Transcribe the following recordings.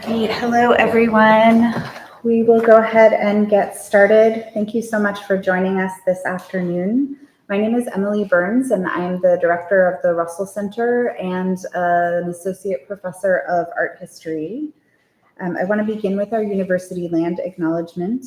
Great. Hello, everyone. We will go ahead and get started. Thank you so much for joining us this afternoon. My name is Emily Burns, and I'm the director of the Russell Center and an associate professor of art history. I want to begin with our university land acknowledgement.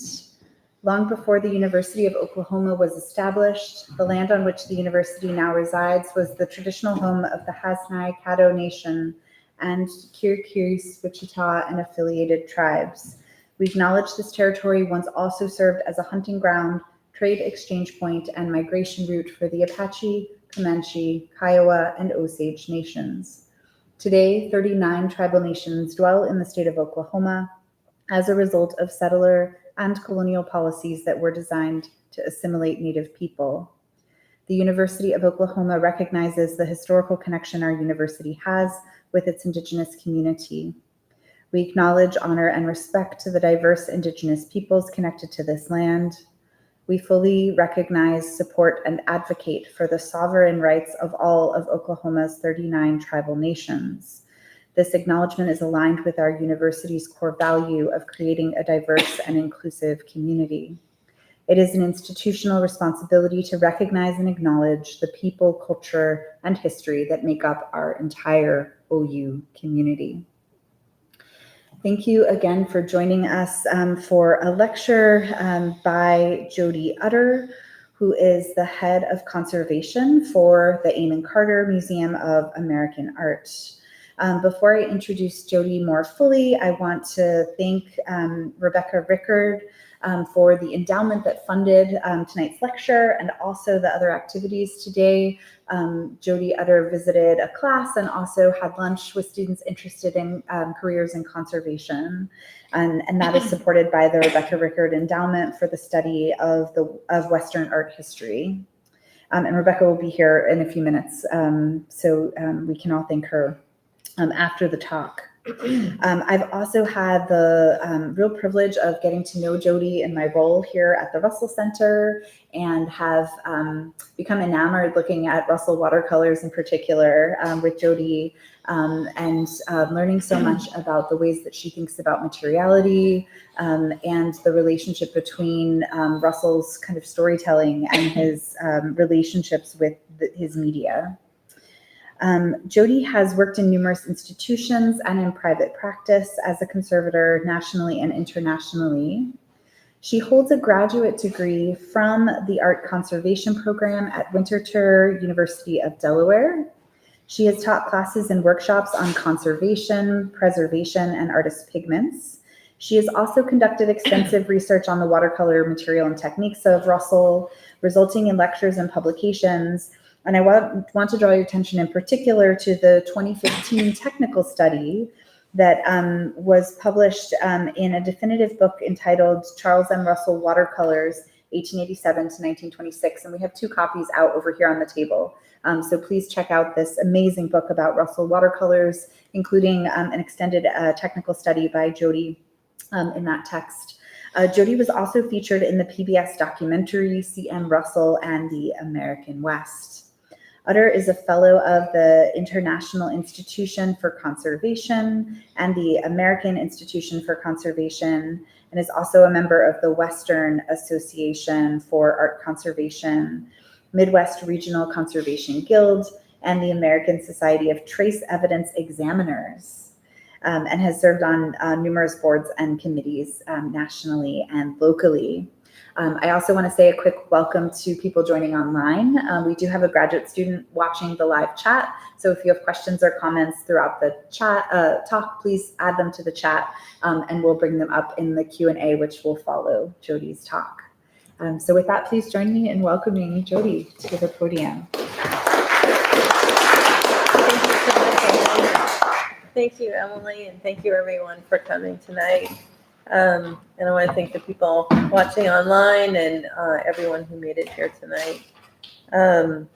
Long before the University of Oklahoma was established, the land on which the university now resides was the traditional home of the Hasnai Caddo Nation and Kyrgyz, Wichita, and affiliated tribes. We acknowledge this territory once also served as a hunting ground, trade exchange point, and migration route for the Apache, Comanche, Kiowa, and Osage nations. Today, 39 tribal nations dwell in the state of Oklahoma as a result of settler and colonial policies that were designed to assimilate Native people. The University of Oklahoma recognizes the historical connection our university has with its Indigenous community. We acknowledge, honor, and respect to the diverse Indigenous peoples connected to this land. We fully recognize, support, and advocate for the sovereign rights of all of Oklahoma's 39 tribal nations. This acknowledgement is aligned with our university's core value of creating a diverse and inclusive community. It is an institutional responsibility to recognize and acknowledge the people, culture, and history that make up our entire OU community. Thank you again for joining us for a lecture by Jodie Utter, who is the head of conservation for the Amon Carter Museum of American Art. Before I introduce Jodie more fully, I want to thank Rebecca Rickard for the endowment that funded tonight's lecture and also the other activities today. Jodie Utter visited a class and also had lunch with students interested in careers in conservation. And that is supported by the Rebecca Rickard Endowment for the study of Western art history. And Rebecca will be here in a few minutes, so we can all thank her after the talk. I've also had the real privilege of getting to know Jodie in my role here at the Russell Center and have become enamored looking at Russell watercolors in particular with Jodie and learning so much about the ways that she thinks about materiality and the relationship between Russell's kind of storytelling and his relationships with his media. Jodie has worked in numerous institutions and in private practice as a conservator nationally and internationally. She holds a graduate degree from the Art Conservation Program at Winterthur University of Delaware. She has taught classes and workshops on conservation, preservation, and artist pigments. She has also conducted extensive research on the watercolor material and techniques of Russell, resulting in lectures and publications. And I want to draw your attention in particular to the 2015 technical study that was published in a definitive book entitled Charles M. Russell Watercolors, 1887 to 1926. And we have 2 copies out over here on the table. So please check out this amazing book about Russell watercolors, including an extended technical study by Jodie in that text. Jodie was also featured in the PBS documentary C.M. Russell and the American West. Utter is a fellow of the International Institution for Conservation and the American Institution for Conservation, and is also a member of the Western Association for Art Conservation, Midwest Regional Conservation Guild, and the American Society of Trace Evidence Examiners, and has served on numerous boards and committees nationally and locally. I also want to say a quick welcome to people joining online. We do have a graduate student watching the live chat. So if you have questions or comments throughout the chat talk, please add them to the chat and we'll bring them up in the Q&A, which will follow Jodie's talk. So with that, please join me in welcoming Jodie to the podium. Thank you, Emily, and thank you everyone for coming tonight. And I want to thank the people watching online and everyone who made it here tonight. I'm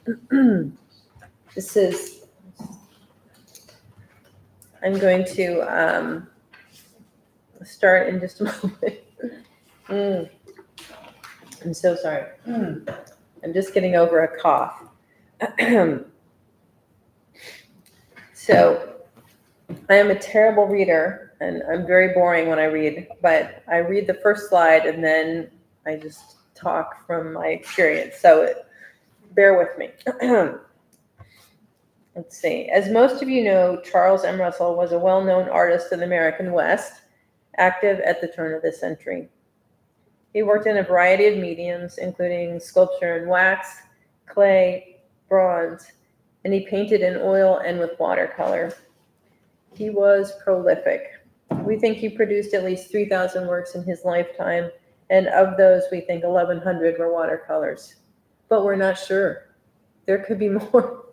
going to start in just a moment. I'm so sorry. I'm just getting over a cough. So I am a terrible reader, and I'm very boring when I read, but I read the first slide and then I just talk from my experience. So bear with me. Let's see. As most of you know, Charles M. Russell was a well-known artist in the American West, active at the turn of the century. He worked in a variety of mediums, including sculpture in wax, clay, bronze, and he painted in oil and with watercolor. He was prolific. We think he produced at least 3,000 works in his lifetime, and of those, we think 1,100 were watercolors. But we're not sure. There could be more.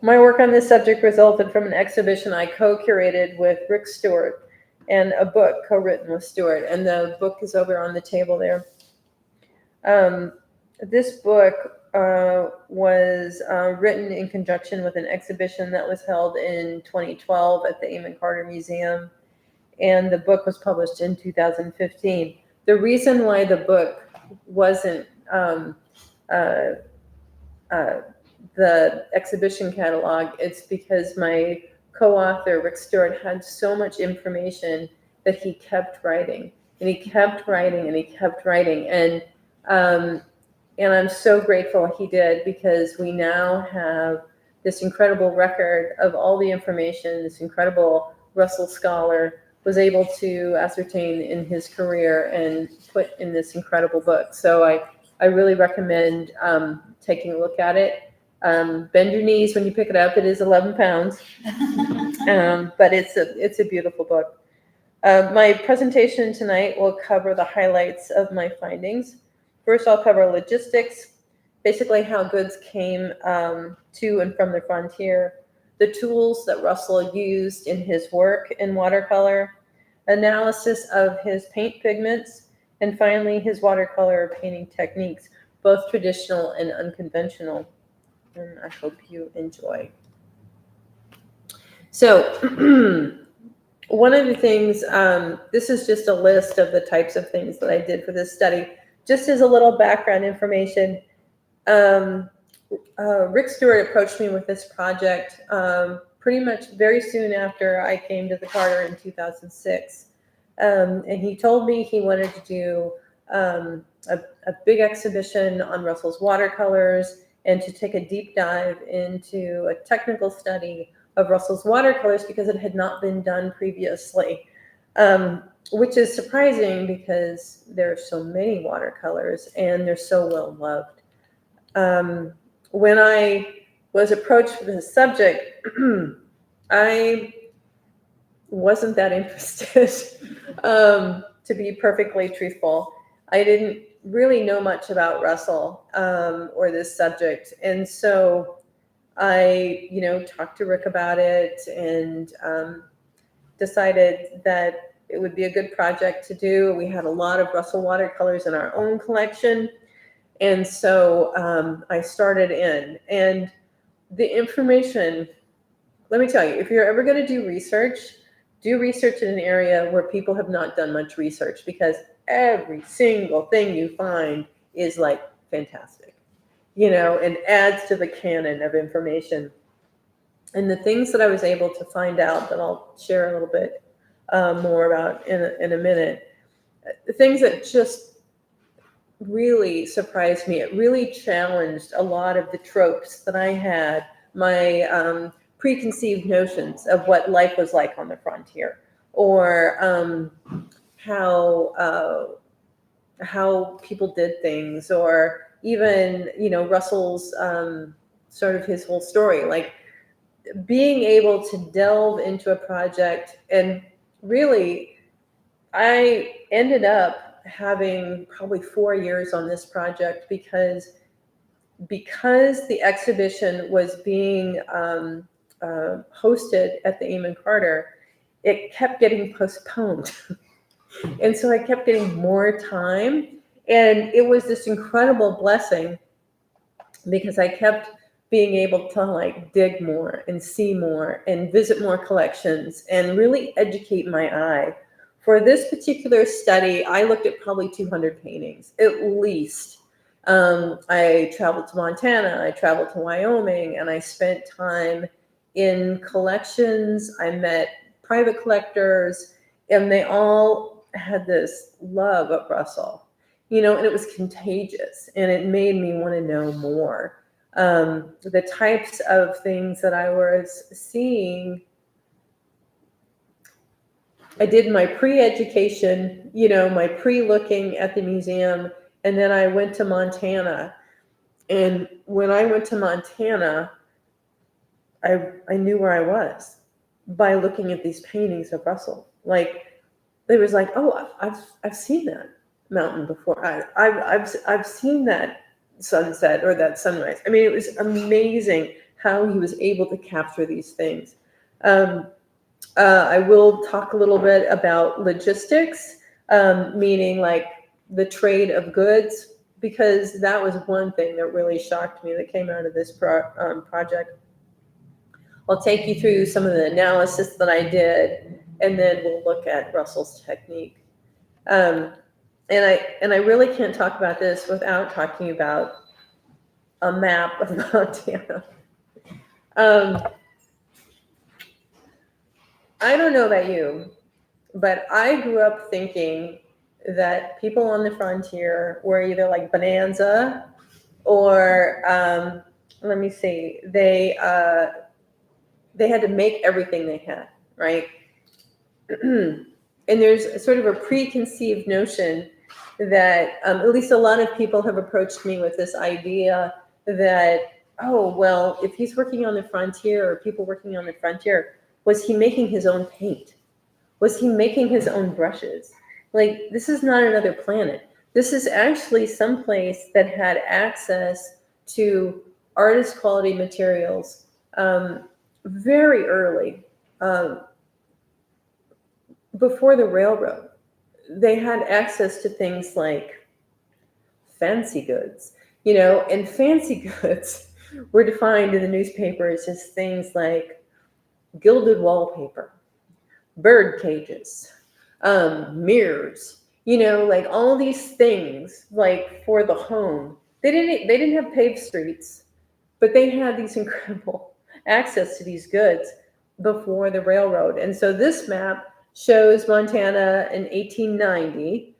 My work on this subject resulted from an exhibition I co-curated with Rick Stewart and a book co-written with Stewart, and the book is over on the table there. This book was written in conjunction with an exhibition that was held in 2012 at the Amon Carter Museum, and the book was published in 2015. The reason why the book wasn't the exhibition catalog, it's because my co-author, Rick Stewart, had so much information that he kept writing, and he kept writing, and he kept writing. And I'm so grateful he did, because we now have this incredible record of all the information this incredible Russell scholar was able to ascertain in his career and put in this incredible book. So I really recommend taking a look at it. Bend your knees when you pick it up. It is 11 pounds, but it's a beautiful book. My presentation tonight will cover the highlights of my findings. First, I'll cover logistics, basically how goods came to and from the frontier, the tools that Russell used in his work in watercolor, analysis of his paint pigments, and finally, his watercolor painting techniques, both traditional and unconventional. And I hope you enjoy. So one of the things, this is just a list of the types of things that I did for this study. Just as a little background information, Rick Stewart approached me with this project pretty much very soon after I came to the Carter in 2006. And he told me he wanted to do a big exhibition on Russell's watercolors and to take a deep dive into a technical study of Russell's watercolors, because it had not been done previously, which is surprising because there are so many watercolors and they're so well loved. When I was approached for this subject, I wasn't that interested, to be perfectly truthful. I didn't really know much about Russell or this subject. And so I, talked to Rick about it and decided that it would be a good project to do. We had a lot of Russell watercolors in our own collection. And so I started in. And the information, let me tell you, if you're ever going to do research in an area where people have not done much research, because every single thing you find is like fantastic, and adds to the canon of information. And the things that I was able to find out that I'll share a little bit more about in a minute, the things that just really surprised me, it really challenged a lot of the tropes that I had, my preconceived notions of what life was like on the frontier, or how people did things, or even, Russell's sort of his whole story, like being able to delve into a project. And really, I ended up having probably 4 years on this project because the exhibition was being hosted at the Amon Carter, it kept getting postponed. And so I kept getting more time. And it was this incredible blessing because I kept being able to dig more and see more and visit more collections and really educate my eye. For this particular study, I looked at probably 200 paintings, at least. I traveled to Montana, I traveled to Wyoming, and I spent time in collections. I met private collectors, and they all had this love of Russell, and it was contagious, and it made me want to know more. The types of things that I was seeing, I did my pre-education, my pre-looking at the museum, and then I went to Montana. And when I went to Montana, I knew where I was by looking at these paintings of Russell. Like, it was like, oh, I've seen that mountain before. I've seen that sunset or that sunrise. I mean, it was amazing how he was able to capture these things. I will talk a little bit about logistics, meaning like the trade of goods, because that was one thing that really shocked me that came out of this project. I'll take you through some of the analysis that I did, and then we'll look at Russell's technique. And I really can't talk about this without talking about a map of Montana. I don't know about you, but I grew up thinking that people on the frontier were either like Bonanza or let me see, they had to make everything they had, right? And there's sort of a preconceived notion that at least a lot of people have approached me with this idea that, oh, well, if he's working on the frontier or people working on the frontier, was he making his own paint? Was he making his own brushes? Like, this is not another planet. This is actually someplace that had access to artist quality materials very early, before the railroad. They had access to things like fancy goods, and fancy goods were defined in the newspapers as things like gilded wallpaper, bird cages, mirrors, like all these things like for the home. They didn't have paved streets, but they had these incredible access to these goods before the railroad. And so this map shows Montana in 1890.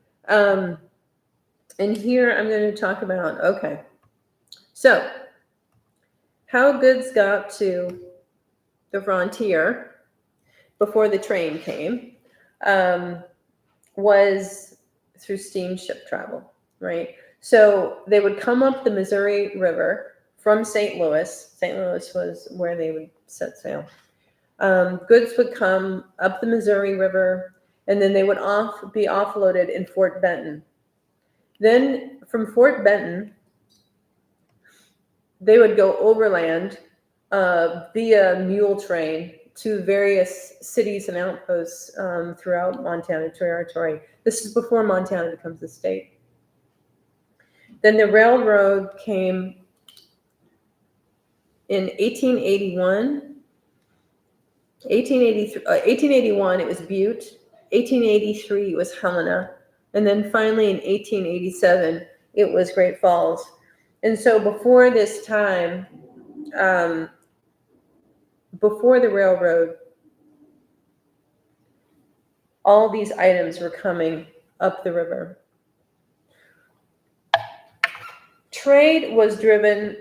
And here I'm going to talk about, okay, so how goods got to the frontier before the train came was through steamship travel, right? So they would come up the Missouri River from St. Louis. St. Louis was where they would set sail. Goods would come up the Missouri River, and then they would be offloaded in Fort Benton. Then from Fort Benton, they would go overland via mule train to various cities and outposts throughout Montana Territory. This is before Montana becomes a state. Then the railroad came in 1881. 1881, it was Butte. 1883, it was Helena. And then finally in 1887, it was Great Falls. And so before this time, before the railroad, all these items were coming up the river. Trade was driven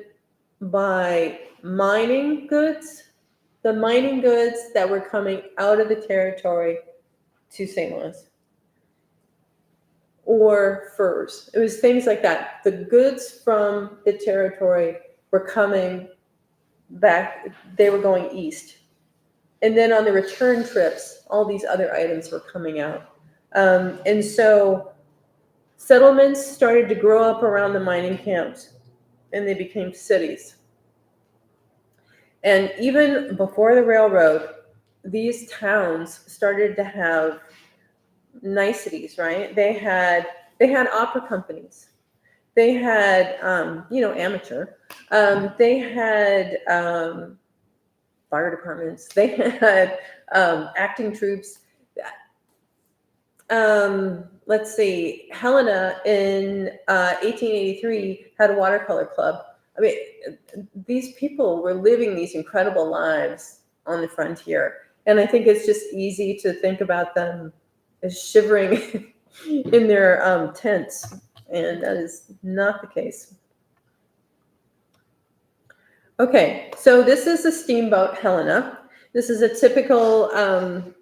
by mining goods, the mining goods that were coming out of the territory to St. Louis, or furs. It was things like that. The goods from the territory were coming back, they were going east. And then on the return trips, all these other items were coming out. And so settlements started to grow up around the mining camps, and they became cities. And even before the railroad, these towns started to have niceties, right? They had opera companies. They had, amateur. They had fire departments. They had acting troops. Let's see, Helena in 1883 had a watercolor club. I mean, these people were living these incredible lives on the frontier. And I think it's just easy to think about them as shivering in their tents, and that is not the case. Okay, so this is the steamboat Helena. This is a typical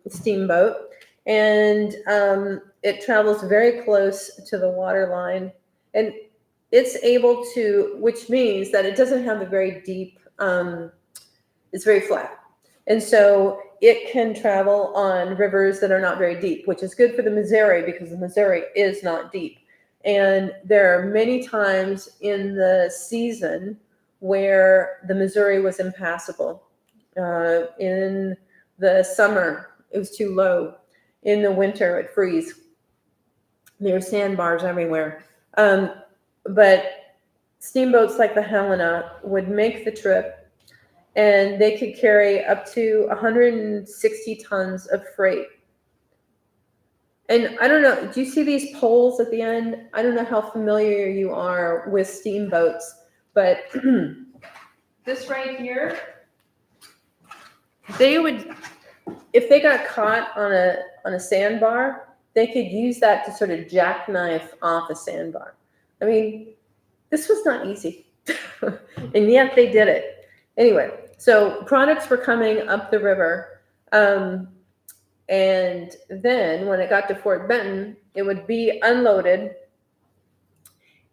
steamboat, and it travels very close to the water line, and it's able to, which means that it doesn't have a very deep, it's very flat. And so it can travel on rivers that are not very deep, which is good for the Missouri because the Missouri is not deep. And there are many times in the season where the Missouri was impassable. In the summer, it was too low. In the winter, it freeze. There were sandbars everywhere. But steamboats like the Helena would make the trip, and they could carry up to 160 tons of freight. And I don't know, do you see these poles at the end? I don't know how familiar you are with steamboats, but this right here, they would, if they got caught on a sandbar, they could use that to sort of jackknife off a sandbar. I mean, this was not easy, and yet they did it. Anyway, so products were coming up the river, and then when it got to Fort Benton, it would be unloaded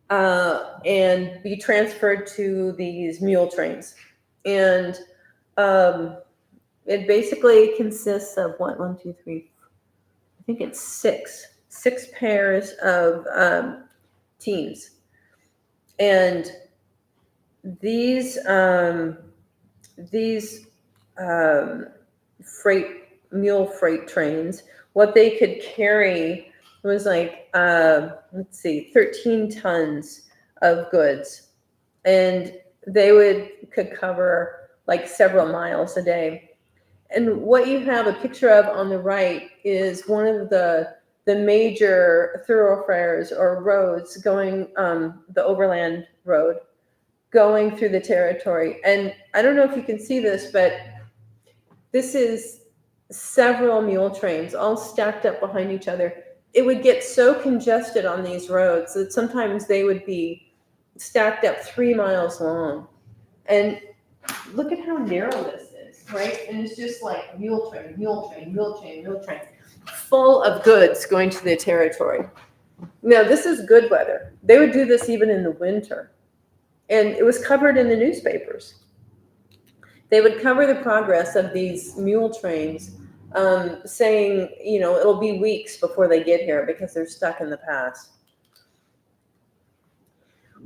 and be transferred to these mule trains. And it basically consists of what, 1, 2, 3, I think it's six pairs of teams. And these mule freight trains, what they could carry was like 13 tons of goods, and they could cover like several miles a day. And what you have a picture of on the right is one of the major thoroughfares or roads going, the overland road going through the territory. And I don't know if you can see this, but this is several mule trains all stacked up behind each other. It would get so congested on these roads that sometimes they would be stacked up 3 miles long. And look at how narrow this is, right? And it's just like mule train, mule train, mule train, mule train, full of goods going to the territory. Now, this is good weather. They would do this even in the winter. And it was covered in the newspapers. They would cover the progress of these mule trains, saying, you know, it'll be weeks before they get here because they're stuck in the past.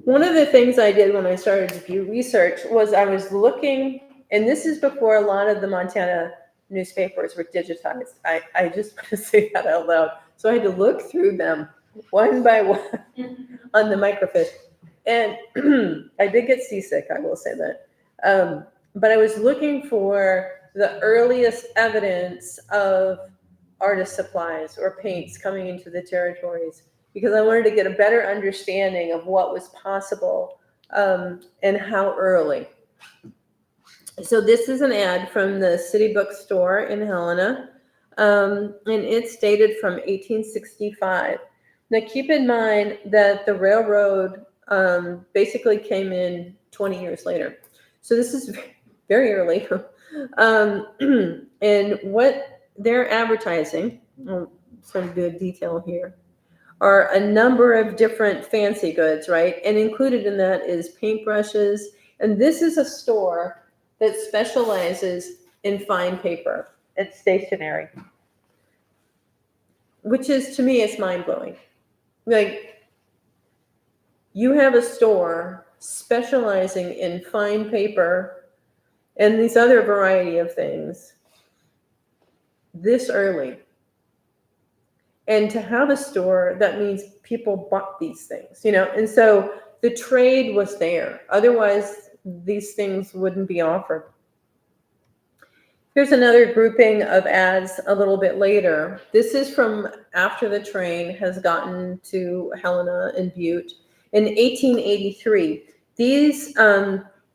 One of the things I did when I started to do research was I was looking, and this is before a lot of the Montana newspapers were digitized. I just want to say that out loud. So I had to look through them one by one on the microfiche. And I did get seasick, I will say that. But I was looking for the earliest evidence of artist supplies or paints coming into the territories, because I wanted to get a better understanding of what was possible and how early. So this is an ad from the City Bookstore in Helena, and it's dated from 1865. Now keep in mind that the railroad basically came in 20 years later. So this is very early. And what they're advertising, I'll sort of do a detail here, are a number of different fancy goods, right? And included in that is paintbrushes. And this is a store that specializes in fine paper and stationery, which is, to me, it's mind-blowing. Like, you have a store specializing in fine paper and these other variety of things this early. And to have a store, that means people bought these things, you know? And so the trade was there. Otherwise, these things wouldn't be offered. Here's another grouping of ads a little bit later. This is from after the train has gotten to Helena and Butte in 1883. These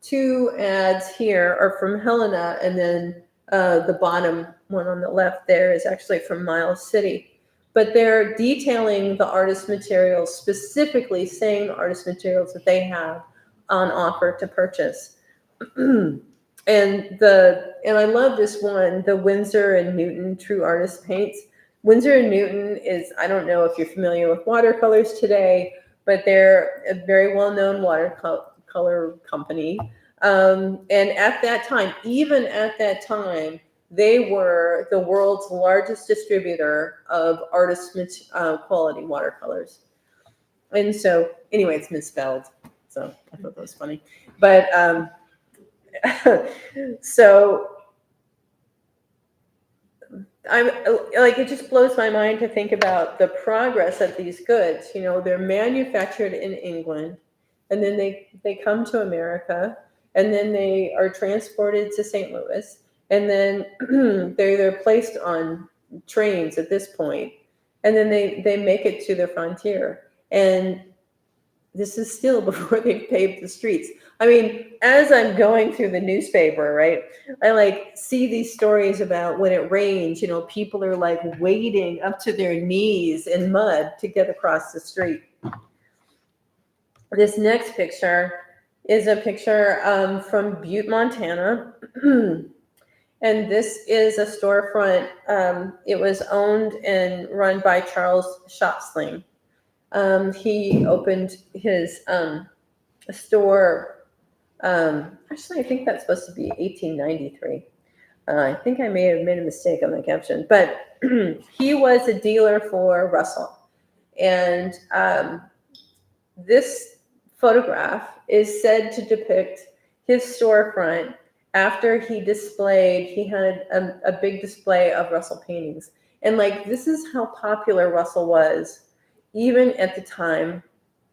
two ads here are from Helena, and then The bottom one on the left there is actually from Miles City. But they're detailing the artist materials, specifically saying the artist materials that they have on offer to purchase. And I love this one, the Winsor and Newton True Artist Paints. Winsor and Newton is, I don't know if you're familiar with watercolors today, but they're a very well-known watercolor company. And at that time, even at that time, they were the world's largest distributor of artist quality watercolors. And so, anyway, it's misspelled, so I thought that was funny. But so I'm like, it just blows my mind to think about the progress of these goods. You know, they're manufactured in England, and then they come to America, and then they are transported to St. Louis, and then they're placed on trains at this point, and then they make it to the frontier. And this is still before they've paved the streets. I mean, as I'm going through the newspaper, right, I like see these stories about when it rains, you know, people are like wading up to their knees in mud to get across the street. This next picture is a picture from Butte, Montana. And this is a storefront. It was owned and run by Charles Shopsling. He opened his store. Actually, I think that's supposed to be 1893. I think I may have made a mistake on the caption, but he was a dealer for Russell. And this photograph is said to depict his storefront after he had a big display of Russell paintings. And like, this is how popular Russell was, even at the time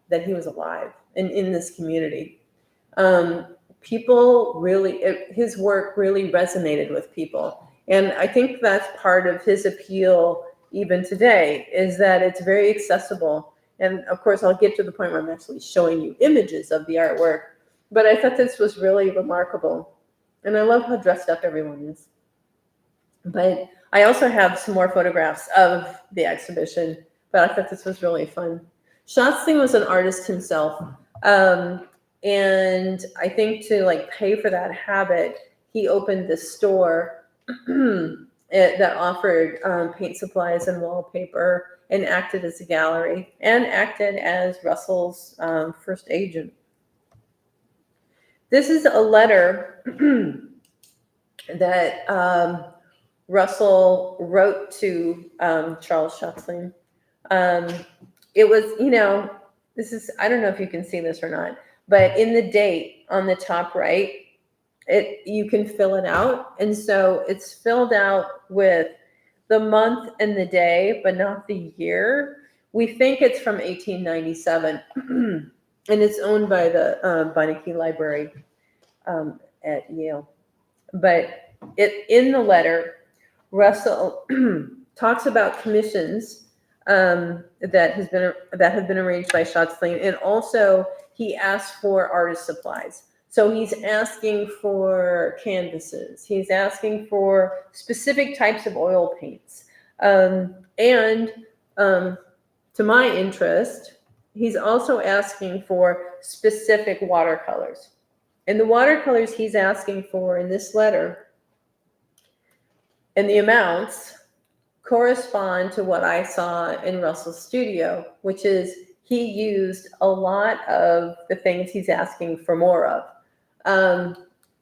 that he was alive and in this community. People really, his work really resonated with people. And I think that's part of his appeal even today, is that it's very accessible. And of course, I'll get to the point where I'm actually showing you images of the artwork. But I thought this was really remarkable. And I love how dressed up everyone is. But I also have some more photographs of the exhibition, but I thought this was really fun. Shopsling was an artist himself. And I think to like pay for that habit, he opened this store that offered paint supplies and wallpaper, and acted as a gallery, and acted as Russell's first agent. This is a letter that Russell wrote to Charles Shopsling. It was, you know, this is, I don't know if you can see this or not, but in the date on the top right, you can fill it out. And so it's filled out with the month and the day, but not the year. We think it's from 1897, and it's owned by the Beinecke Library at Yale. But in the letter, Russell talks about commissions that have been arranged by Shopsling, and also he asked for artist supplies. So he's asking for canvases. He's asking for specific types of oil paints. And to my interest, he's also asking for specific watercolors. And the watercolors he's asking for in this letter and the amounts correspond to what I saw in Russell's studio, which is he used a lot of the things he's asking for more of.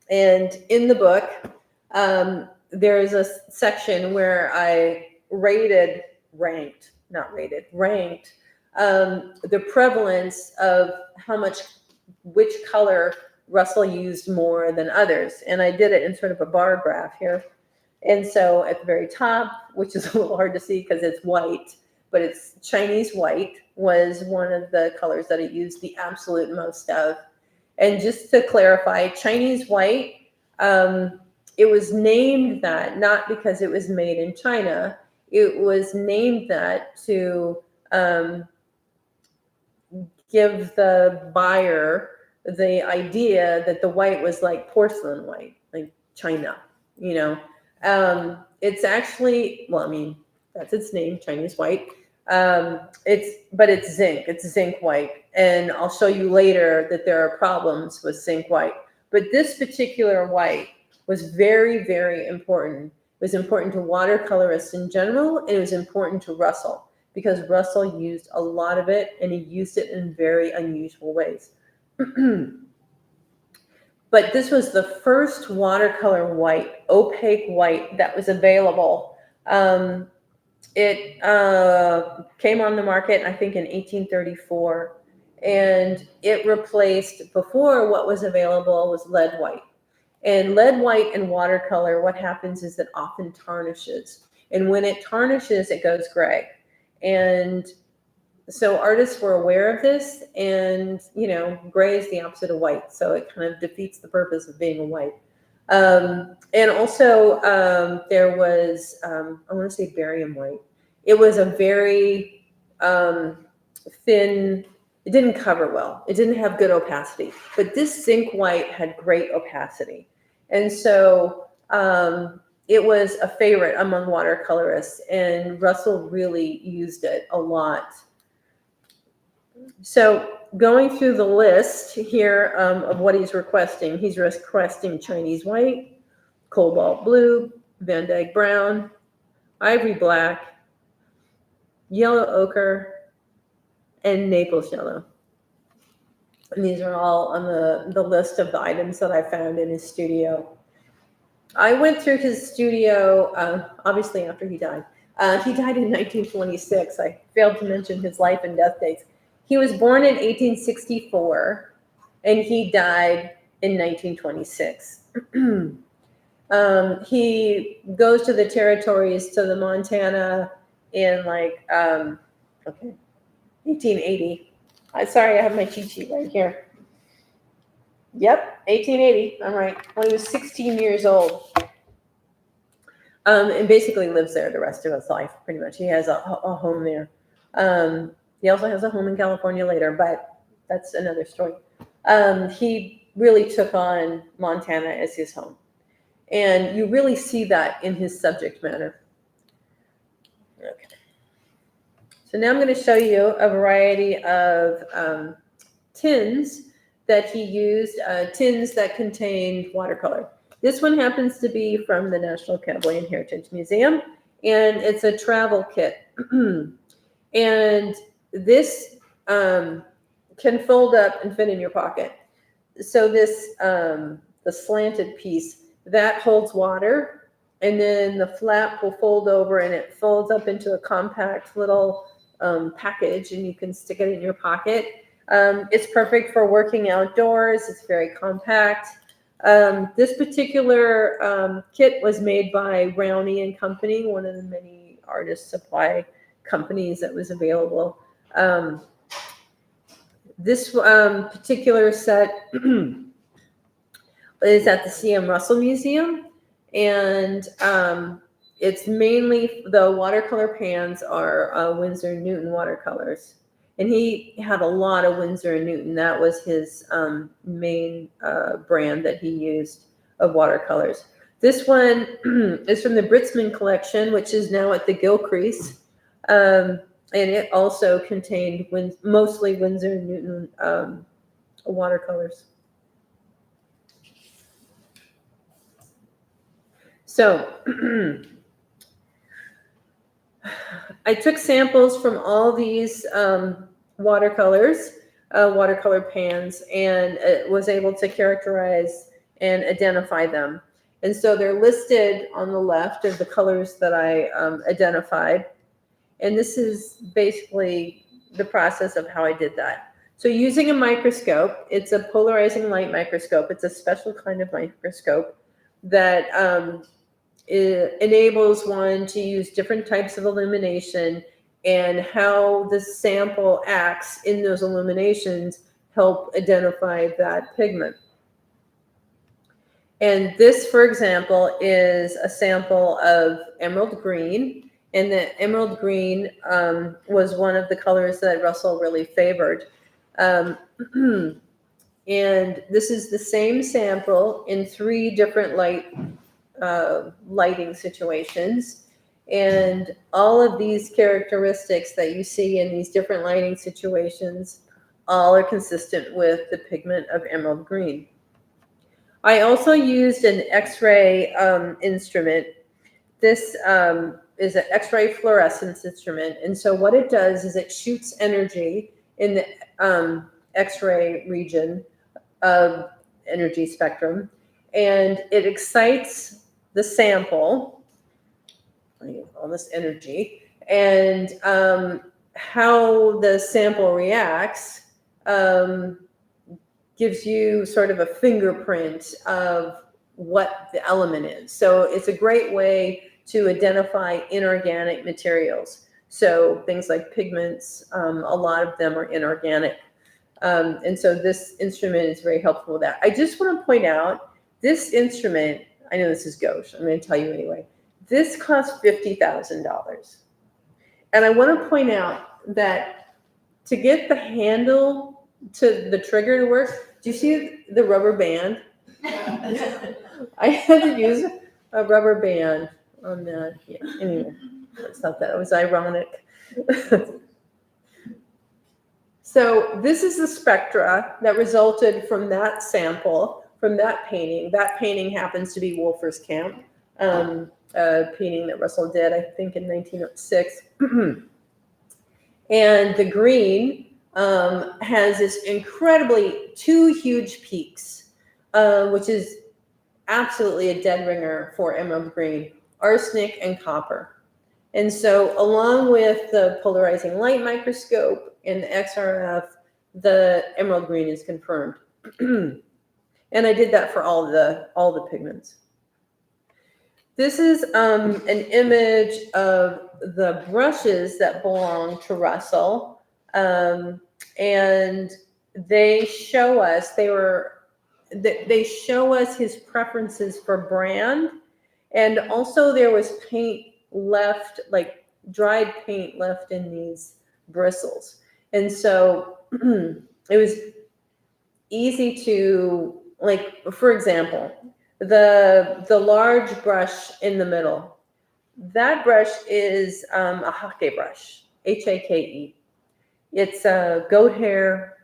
And in the book, there is a section where I ranked the prevalence of which color Russell used more than others. And I did it in sort of a bar graph here. And so at the very top, which is a little hard to see because it's white, but it's Chinese white was one of the colors that I used the absolute most of. And just to clarify, Chinese white, it was named that not because it was made in China. It was named that to give the buyer the idea that the white was like porcelain white, like China, you know. It's actually, well, I mean, that's its name, Chinese white. It's zinc. It's zinc white, and I'll show you later that there are problems with zinc white. But this particular white was very, very important. It was important to watercolorists in general, and it was important to Russell because Russell used a lot of it, and he used it in very unusual ways. But this was the first watercolor white, opaque white that was available. It came on the market, I think, in 1834, and it replaced, before what was available was lead white. And lead white and watercolor, what happens is it often tarnishes. And when it tarnishes, it goes gray. And so artists were aware of this, and gray is the opposite of white, so it kind of defeats the purpose of being a white. And also there was I want to say barium white. It was a very thin. It didn't cover well. It didn't have good opacity. But this zinc white had great opacity, and so it was a favorite among watercolorists, and Russell really used it a lot. So going through the list here of what he's requesting Chinese white, cobalt blue, Van Dyke brown, ivory black, yellow ochre, and Naples yellow. And these are all on the list of the items that I found in his studio. I went through his studio, obviously after he died. He died in 1926. I failed to mention his life and death dates. He was born in 1864, and he died in 1926. He goes to the territories, to the Montana in 1880. Sorry, I have my cheat sheet right here. Yep, 1880. I'm right. When he was 16 years old. And basically lives there the rest of his life, pretty much. He has a home there. He also has a home in California later, but that's another story. He really took on Montana as his home. And you really see that in his subject matter. Okay. So now I'm going to show you a variety of tins that he used, tins that contained watercolor. This one happens to be from the National Cowboy and Heritage Museum, and it's a travel kit. And this can fold up and fit in your pocket. So this, the slanted piece, that holds water, and then the flap will fold over and it folds up into a compact little package, and you can stick it in your pocket. It's perfect for working outdoors. It's very compact. This particular kit was made by Rowney and Company, one of the many artist supply companies that was available. This particular set is at the C.M. Russell Museum, and it's mainly, the watercolor pans are Winsor & Newton watercolors. And he had a lot of Winsor & Newton. That was his main brand that he used of watercolors. This one is from the Britzman collection, which is now at the Gilcrease. And it also contained mostly Winsor & Newton watercolors. So I took samples from all these watercolors, watercolor pans, and was able to characterize and identify them. And so they're listed on the left of the colors that I identified. And this is basically the process of how I did that. So using a microscope, it's a polarizing light microscope. It's a special kind of microscope that it enables one to use different types of illumination, and how the sample acts in those illuminations help identify that pigment. And this, for example, is a sample of emerald green. And the emerald green was one of the colors that Russell really favored. And this is the same sample in 3 different light lighting situations. And all of these characteristics that you see in these different lighting situations all are consistent with the pigment of emerald green. I also used an X-ray instrument. This is an X-ray fluorescence instrument. And so what it does is it shoots energy in the X-ray region of energy spectrum, and it excites the sample, all this energy, and how the sample reacts gives you sort of a fingerprint of what the element is. So it's a great way to identify inorganic materials. So things like pigments, a lot of them are inorganic. And so this instrument is very helpful with that. I just want to point out this instrument, I know this is gauche, I'm going to tell you anyway. This costs $50,000. And I want to point out that to get the handle to the trigger to work, do you see the rubber band? I had to use a rubber band on that. Yeah, anyway, that's not that. It was ironic. So this is the spectra that resulted from that sample, from that painting. That painting happens to be Wolfer's Camp, a painting that Russell did, I think, in 1906. And the green has this incredibly two huge peaks, which is absolutely a dead ringer for emerald green, arsenic and copper. And so along with the polarizing light microscope and the XRF, the emerald green is confirmed. And I did that for all the pigments. This is an image of the brushes that belong to Russell. And they show us, they show us his preferences for brand. And also there was paint left, like dried paint left in these bristles. And so it was easy to, like, for example, the large brush in the middle, that brush is a hake brush, Hake. It's a goat hair.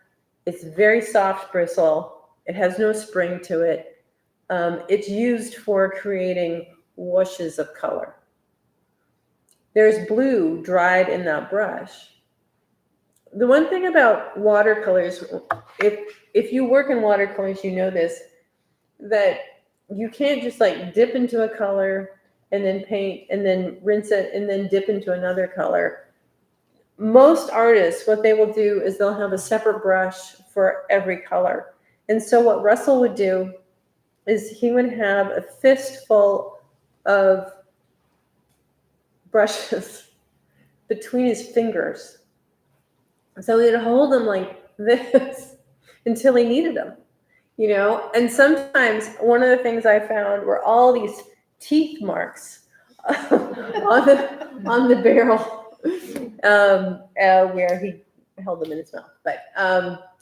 It's very soft bristle. It has no spring to it. It's used for creating washes of color. There's blue dried in that brush. The one thing about watercolors, if you work in watercolors, you know this, that you can't just like dip into a color and then paint and then rinse it and then dip into another color. Most artists, what they will do is they'll have a separate brush for every color. And so what Russell would do is he would have a fistful of brushes between his fingers. So he'd hold them like this until he needed them, you know? And sometimes one of the things I found were all these teeth marks on the barrel where he held them in his mouth. But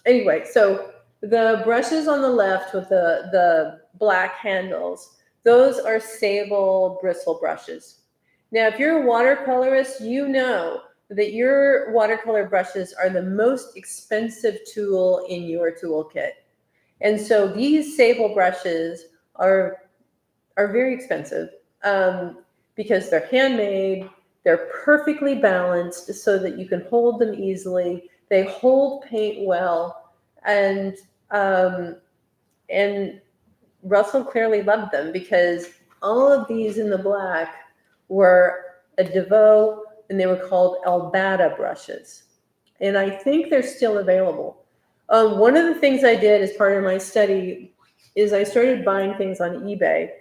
anyway, so the brushes on the left with the black handles, those are sable bristle brushes. Now, if you're a watercolorist, you know that your watercolor brushes are the most expensive tool in your toolkit. And so these sable brushes are very expensive because they're handmade, they're perfectly balanced so that you can hold them easily, they hold paint well, and Russell clearly loved them because all of these in the black were a DeVoe, and they were called Albata brushes. And I think they're still available. One of the things I did as part of my study is I started buying things on eBay,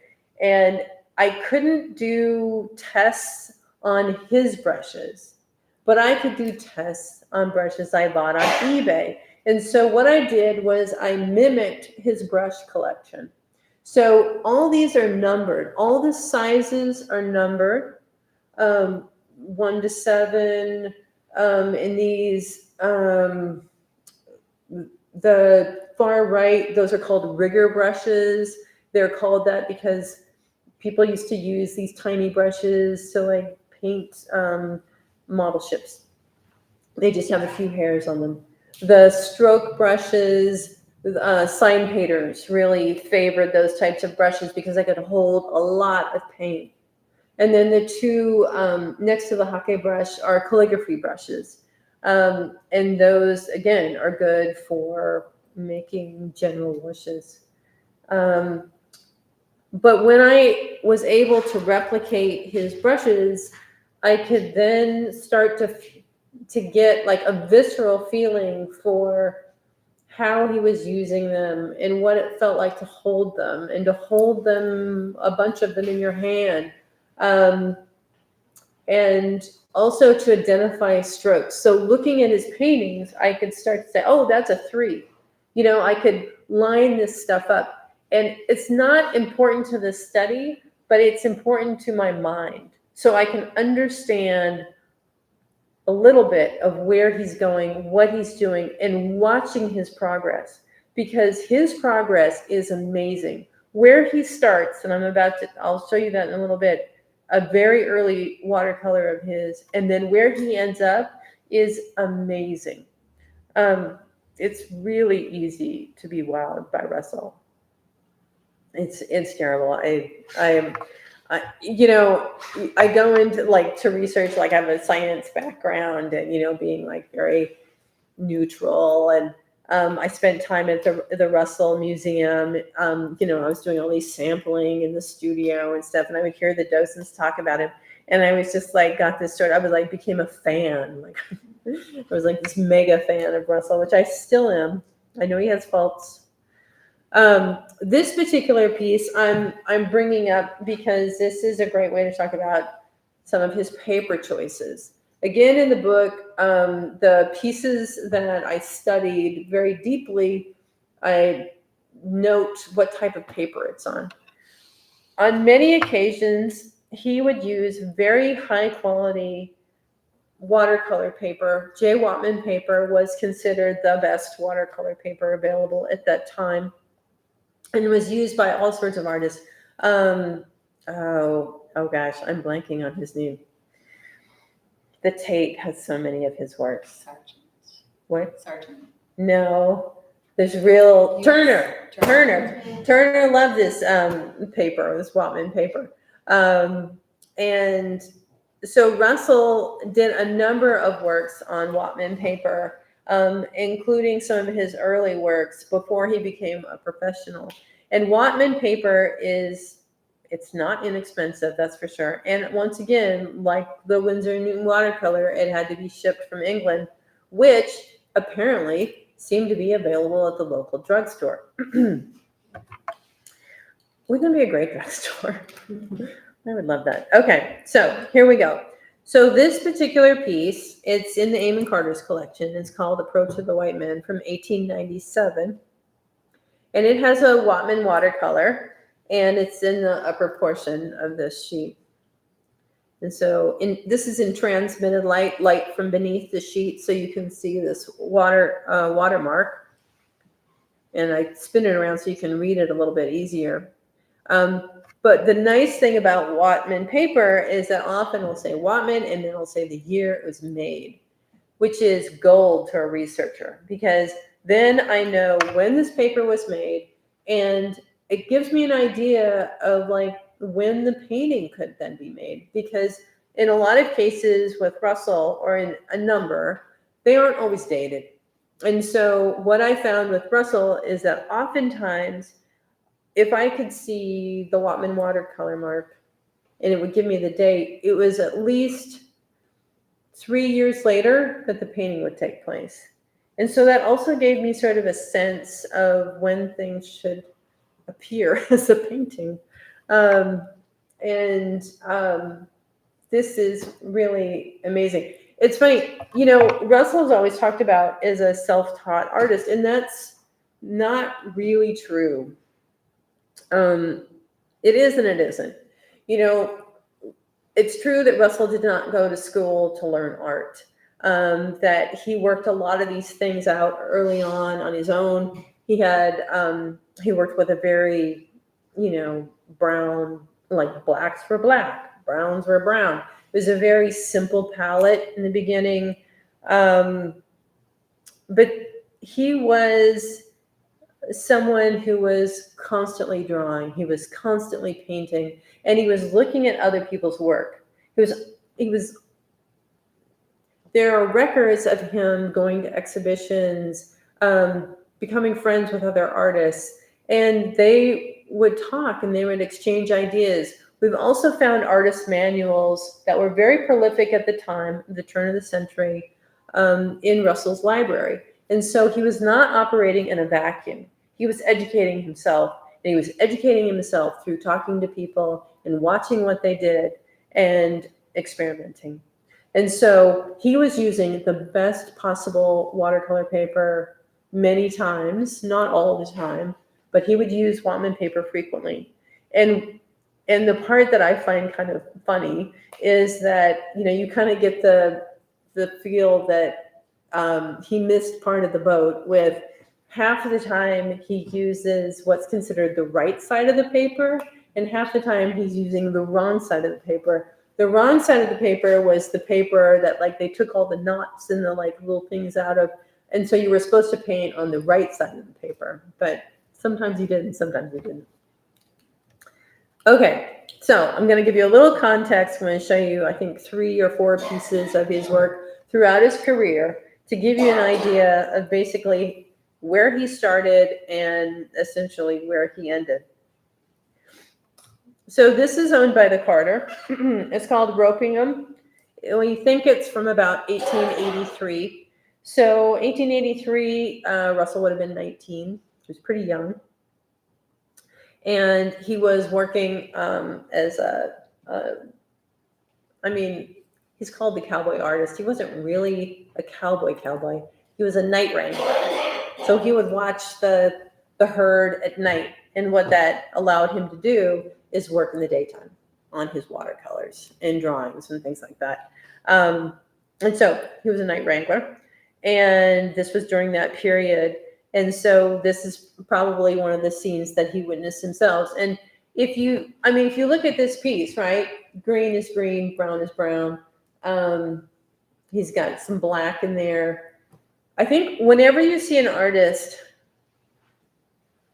and I couldn't do tests on his brushes, but I could do tests on brushes I bought on eBay. And so what I did was I mimicked his brush collection. So all these are numbered. All the sizes are numbered, 1 to 7. In these, the far right, those are called rigger brushes. They're called that because people used to use these tiny brushes to like paint model ships. They just have a few hairs on them. The stroke brushes, sign painters really favored those types of brushes because they could hold a lot of paint. And then the two next to the hake brush are calligraphy brushes. And those, again, are good for making general washes. But when I was able to replicate his brushes, I could then start to get like a visceral feeling for how he was using them and what it felt like to hold them and to hold them, a bunch of them in your hand. And also to identify strokes. So looking at his paintings, I could start to say, oh, that's a 3. You know, I could line this stuff up. And it's not important to the study, but it's important to my mind. So I can understand a little bit of where he's going, what he's doing, and watching his progress. Because his progress is amazing. Where he starts, and I'll show you that in a little bit, a very early watercolor of his, and then where he ends up is amazing. It's really easy to be wowed by Russell. It's terrible. You know, I go into like to research, like I have a science background and, you know, being like very neutral. And I spent time at the Russell Museum. You know, I was doing all these sampling in the studio and stuff, and I would hear the docents talk about him. And I was just like, got this sort of, I was like, became a fan. Like, I was like this mega fan of Russell, which I still am. I know he has faults. This particular piece I'm bringing up because this is a great way to talk about some of his paper choices. Again, in the book, the pieces that I studied very deeply, I note what type of paper it's on. On many occasions, he would use very high quality watercolor paper. J. Whatman paper was considered the best watercolor paper available at that time, and was used by all sorts of artists. Oh gosh, I'm blanking on his name. The Tate has so many of his works. Sargent. What? Sargent. No, there's real Turner. Turner loved this paper, this Whatman paper. And so Russell did a number of works on Whatman paper, including some of his early works before he became a professional. And Whatman paper it's not inexpensive, that's for sure. And once again, like the Winsor Newton watercolor, it had to be shipped from England, which apparently seemed to be available at the local drugstore. Wouldn't it be a great drugstore? I would love that. Okay, so here we go. So this particular piece, it's in the Eamon Carter's collection. It's called Approach of the White Man from 1897. And it has a Whatman watercolor, and it's in the upper portion of this sheet. And so this is in transmitted light from beneath the sheet, so you can see this watermark. And I spin it around so you can read it a little bit easier. But the nice thing about Whatman paper is that often it'll say Whatman and then it'll say the year it was made, which is gold to a researcher, because then I know when this paper was made, and it gives me an idea of like when the painting could then be made. Because in a lot of cases with Russell, or in a number, they aren't always dated. And so what I found with Russell is that oftentimes, if I could see the Whatman watercolor mark and it would give me the date, it was at least 3 years later that the painting would take place. And so that also gave me sort of a sense of when things should appear as a painting. This is really amazing. It's funny, you know, Russell's always talked about as a self-taught artist, and that's not really true. It is and it isn't. You know, it's true that Russell did not go to school to learn art, that he worked a lot of these things out early on his own. He worked with a very, you know, brown like blacks were black, browns were brown. It was a very simple palette in the beginning. But he was someone who was constantly drawing, he was constantly painting, and he was looking at other people's work. He was there are records of him going to exhibitions, becoming friends with other artists, and they would talk and they would exchange ideas. We've also found artist manuals that were very prolific at the time, the turn of the century, in Russell's library. And so he was not operating in a vacuum. He was educating himself, and he was educating himself through talking to people and watching what they did and experimenting. And so he was using the best possible watercolor paper many times, not all the time, but he would use Whatman paper frequently. And the part that I find kind of funny is that, you kind of get the feel that he missed part of the boat with half of the time he uses what's considered the right side of the paper, and half the time he's using the wrong side of the paper. The wrong side of the paper was the paper that they took all the knots and the little things out of. And so you were supposed to paint on the right side of the paper, but sometimes you did and sometimes you didn't. Okay, so I'm going to give you a little context. I'm going to show you, I think, 3 or 4 pieces of his work throughout his career to give you an idea of basically where he started and essentially where he ended. So this is owned by the Carter. It's called Ropingham. We think it's from about 1883. So 1883, Russell would have been 19. He was pretty young. And he was working as he's called the cowboy artist. He wasn't really a cowboy. He was a night wrangler. So he would watch the herd at night. And what that allowed him to do is work in the daytime on his watercolors and drawings and things like that. And so he was a night wrangler. And this was during that period. And so this is probably one of the scenes that he witnessed himself. And if you look at this piece, right? Green is green, brown is brown. He's got some black in there. I think whenever you see an artist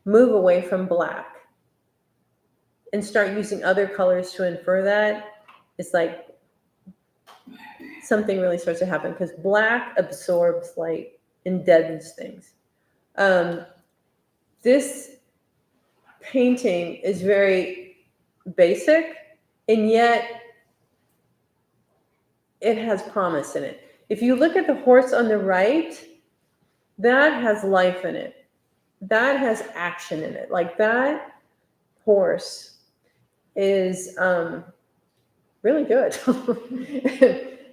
move away from black and start using other colors to infer that, it's like something really starts to happen, because black absorbs light and deadens things. This painting is very basic, and yet it has promise in it. If you look at the horse on the right, that has life in it. That has action in it. Like, that horse is really good.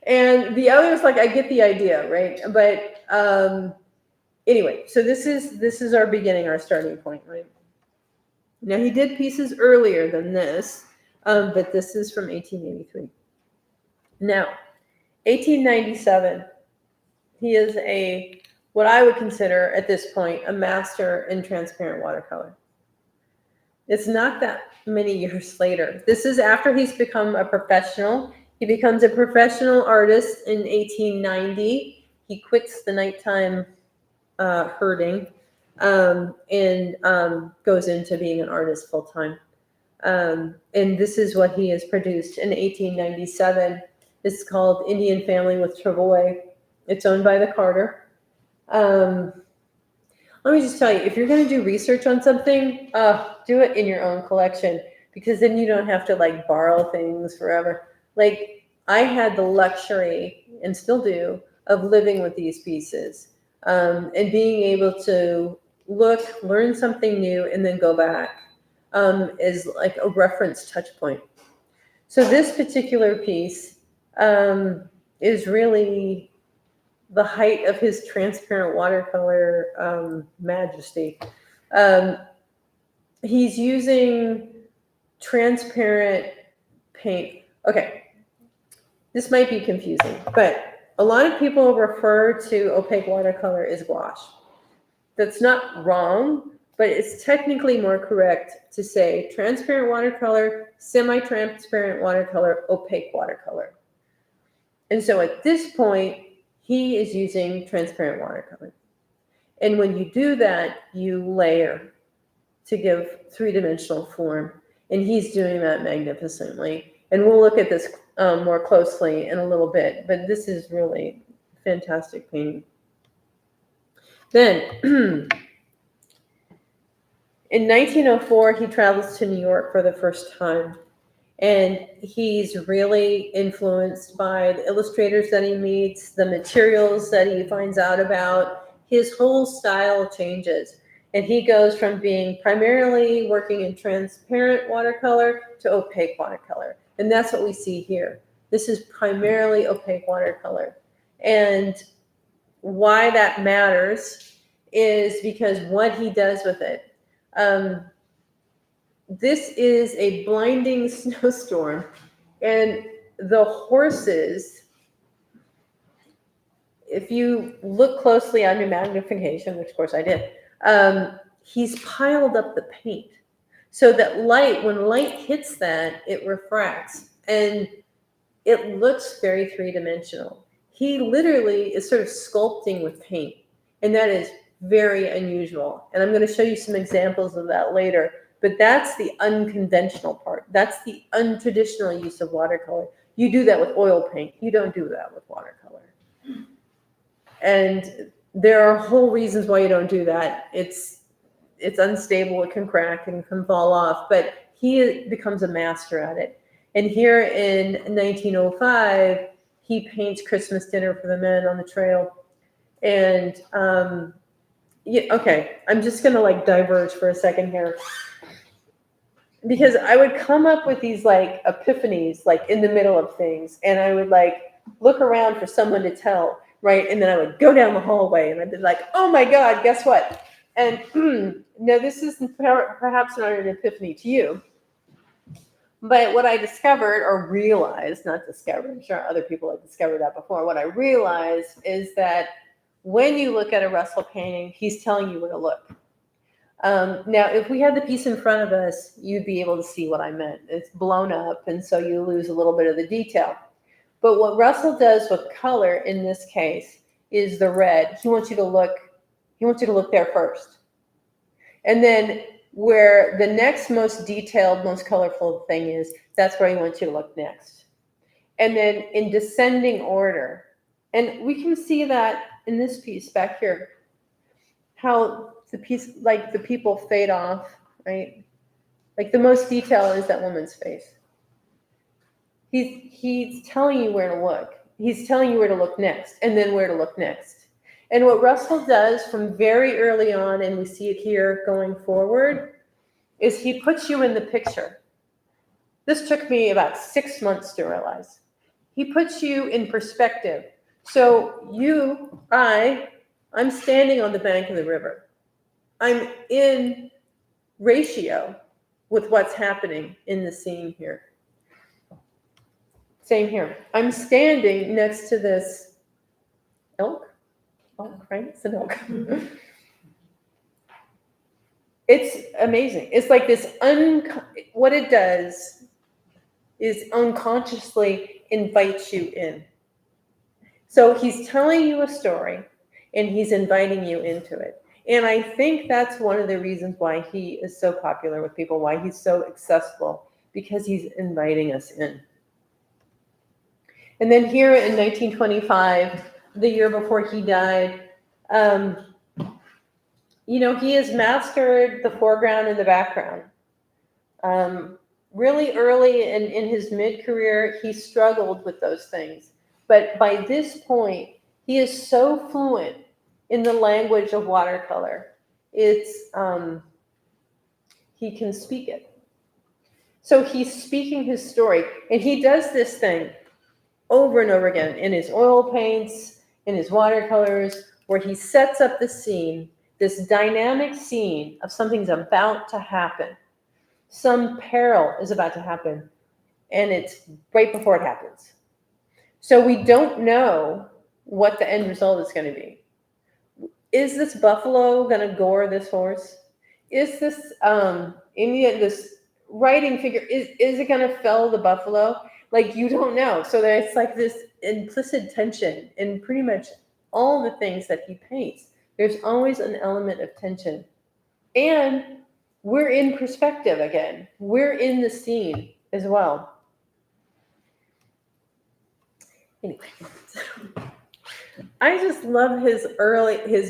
And the others, I get the idea, right? But anyway, so this is our beginning, our starting point, right? Now, he did pieces earlier than this, but this is from 1883. Now, 1897, he is what I would consider at this point a master in transparent watercolor. It's not that many years later. This is after he's become a professional. He becomes a professional artist in 1890. He quits the nighttime herding and goes into being an artist full time. And this is what he has produced in 1897. It's called Indian Family with Travois. It's owned by the Carter. Let me just tell you, if you're going to do research on something, do it in your own collection, because then you don't have to borrow things forever. I had the luxury, and still do, of living with these pieces, and being able to learn something new, and then go back is like a reference touch point. So this particular piece is really the height of his transparent watercolor majesty. He's using transparent paint. Okay, this might be confusing, but a lot of people refer to opaque watercolor as gouache. That's not wrong, but it's technically more correct to say transparent watercolor, semi-transparent watercolor, opaque watercolor. And so at this point, he is using transparent watercolor. And when you do that, you layer to give three-dimensional form. And he's doing that magnificently. And we'll look at this more closely in a little bit, but this is really fantastic painting. Then, in 1904, he travels to New York for the first time. And he's really influenced by the illustrators that he meets, the materials that he finds out about. His whole style changes. And he goes from being primarily working in transparent watercolor to opaque watercolor. And that's what we see here. This is primarily opaque watercolor. And why that matters is because what he does with it. This is a blinding snowstorm, and the horses, if you look closely on your magnification, which of course I did, he's piled up the paint so that light, when light hits that, it refracts and it looks very three-dimensional. He literally is sort of sculpting with paint, and that is very unusual. And I'm going to show you some examples of that later. But that's the unconventional part. That's the untraditional use of watercolor. You do that with oil paint. You don't do that with watercolor. And there are whole reasons why you don't do that. It's unstable. It can crack and can fall off. But he becomes a master at it. And here in 1905, he paints Christmas Dinner for the Men on the Trail. And yeah, okay, I'm just going to like diverge for a second here. Because I would come up with these like epiphanies, like in the middle of things, and I would like look around for someone to tell, right? And then I would go down the hallway and I'd be like, oh my God, guess what? And no, this is perhaps not an epiphany to you. But what I discovered or realized, not discovered, I'm sure other people have discovered that before. What I realized is that when you look at a Russell painting, he's telling you where to look. Now, if we had the piece in front of us, you'd be able to see what I meant. It's blown up, and so you lose a little bit of the detail. But what Russell does with color in this case is the red. He wants you to look there first. And then where the next most detailed, most colorful thing is, that's where he wants you to look next. And then in descending order, and we can see that in this piece back here, how the piece, like the people fade off, right? Like the most detail is that woman's face. He's telling you where to look. He's telling you where to look next, and then where to look next. And what Russell does from very early on, and we see it here going forward, is he puts you in the picture. This took me about 6 months to realize. He puts you in perspective. So I'm standing on the bank of the river. I'm in ratio with what's happening in the scene here. Same here. I'm standing next to this elk. Elk, right? It's an elk. It's amazing. It's like this, what it does is unconsciously invites you in. So he's telling you a story and he's inviting you into it. And I think that's one of the reasons why he is so popular with people, why he's so accessible, because he's inviting us in. And then here in 1925, the year before he died, he has mastered the foreground and the background. Really early in his mid-career, he struggled with those things. But by this point, he is so fluent in the language of watercolor. He can speak it. So he's speaking his story. And he does this thing over and over again in his oil paints, in his watercolors, where he sets up the scene, this dynamic scene of something's about to happen. Some peril is about to happen, and it's right before it happens. So we don't know what the end result is going to be. Is this buffalo going to gore this horse? is this Indian, this writing figure, is it going to fell the buffalo? Like, you don't know. So there's like this implicit tension in pretty much all the things that he paints. There's always an element of tension. And we're in perspective again. We're in the scene as well. Anyway, I just love his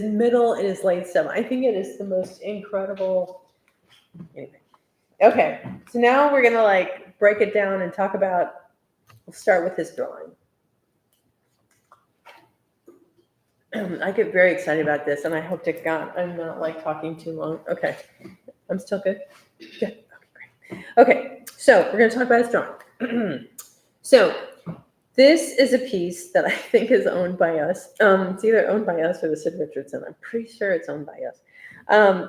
middle, and his late stuff. I think it is the most incredible. Anyway, okay. So now we're gonna like break it down and talk about. We'll start with his drawing. I get very excited about this, and I hope to God I'm not like talking too long. Okay, I'm still good. Good. Okay, great. Okay, so we're gonna talk about his drawing. So this is a piece that I think is owned by us. It's either owned by us or the Sid Richardson. I'm pretty sure it's owned by us.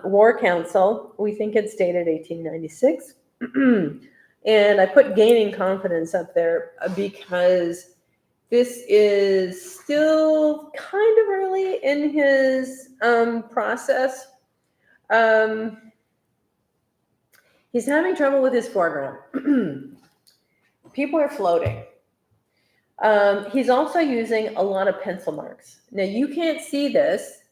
War Council. We think it's dated 1896. And I put Gaining Confidence up there because this is still kind of early in his process. He's having trouble with his foreground. People are floating. He's also using a lot of pencil marks. Now, you can't see this,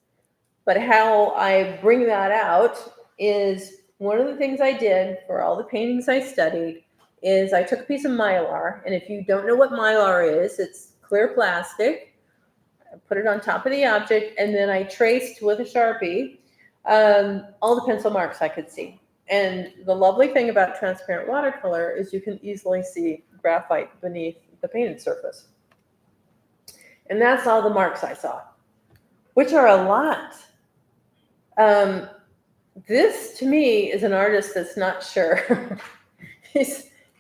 but how I bring that out is one of the things I did for all the paintings I studied is I took a piece of Mylar, and if you don't know what Mylar is, it's clear plastic. I put it on top of the object, and then I traced with a Sharpie all the pencil marks I could see. And the lovely thing about transparent watercolor is you can easily see graphite beneath the painted surface. And that's all the marks I saw, which are a lot. This, to me, is an artist that's not sure.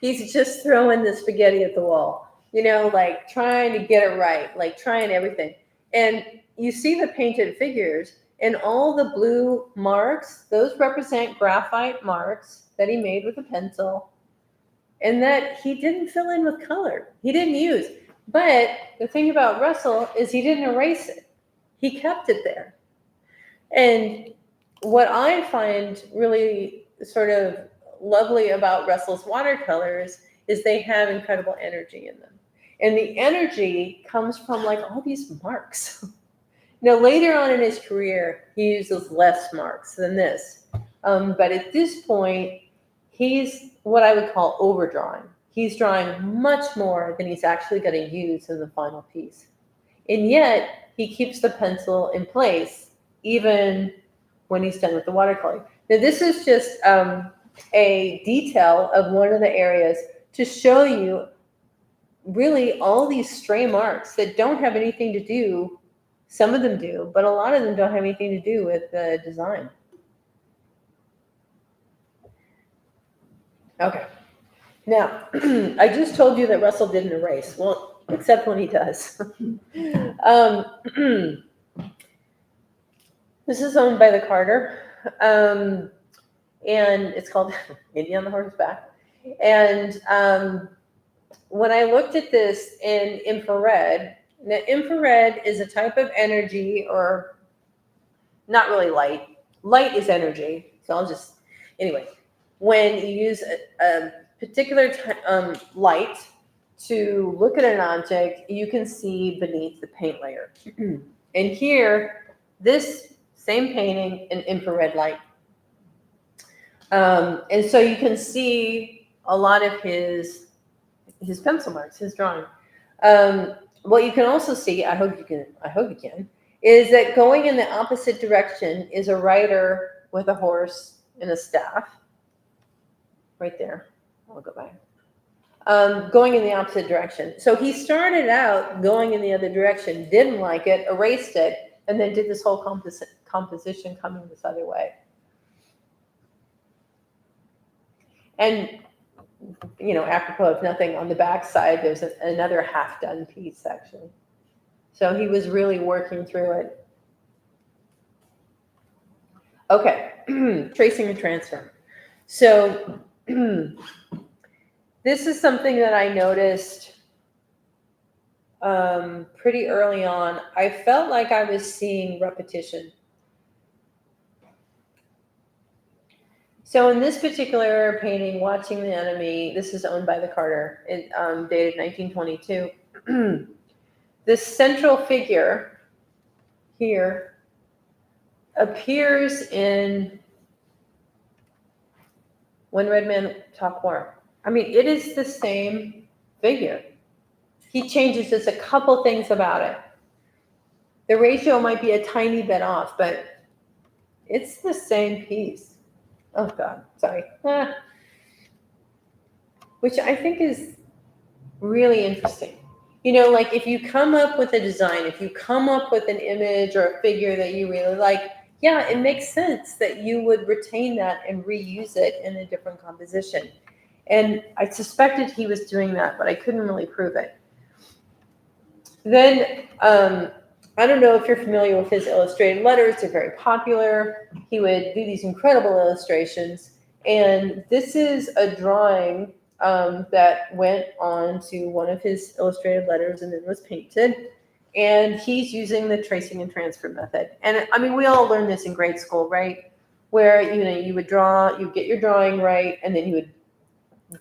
He's just throwing the spaghetti at the wall, like trying to get it right, like trying everything. And you see the painted figures, and all the blue marks, those represent graphite marks that he made with a pencil, and that he didn't fill in with color. He didn't use. But the thing about Russell is he didn't erase it. He kept it there. And what I find really sort of lovely about Russell's watercolors is they have incredible energy in them. And the energy comes from like all these marks. Later on in his career, he uses less marks than this. But at this point, he's what I would call overdrawing. He's drawing much more than he's actually going to use in the final piece. And yet, he keeps the pencil in place, even when he's done with the watercolor. Now, this is just a detail of one of the areas to show you really all these stray marks that don't have anything to do. Some of them do, but a lot of them don't have anything to do with the design. Okay. Now, I just told you that Russell didn't erase. Well, except when he does. This is owned by the Carter, and it's called Indian on the Horseback. And when I looked at this in infrared, now infrared is a type of energy, or not really light. Light is energy. So anyway, when you use a particular light to look at an object, you can see beneath the paint layer. And here, this same painting in infrared light. And so you can see a lot of his pencil marks, his drawing. What you can also see, I hope you can, is that going in the opposite direction is a rider with a horse and a staff. Right there. I'll go back. Going in the opposite direction. So he started out going in the other direction, didn't like it, erased it, and then did this whole composition coming this other way. And, apropos of nothing, on the back side, there's another half-done piece, actually. So he was really working through it. Okay, tracing and transfer. So this is something that I noticed pretty early on. I felt like I was seeing repetition. So in this particular painting, Watching the Enemy, this is owned by the Carter, it dated 1922. This central figure here appears in When Red Men Talk War. I mean, it is the same figure. He changes just a couple things about it. The ratio might be a tiny bit off, but it's the same piece. Oh God, sorry. Which I think is really interesting. You know, like if you come up with a design, if you come up with an image or a figure that you really like, yeah, it makes sense that you would retain that and reuse it in a different composition. And I suspected he was doing that, but I couldn't really prove it. Then, I don't know if you're familiar with his illustrated letters. They're very popular. He would do these incredible illustrations. And this is a drawing that went on to one of his illustrated letters and then was painted. And he's using the tracing and transfer method. And I mean, we all learned this in grade school, right? Where, you know, you would draw, you get your drawing right, and then you would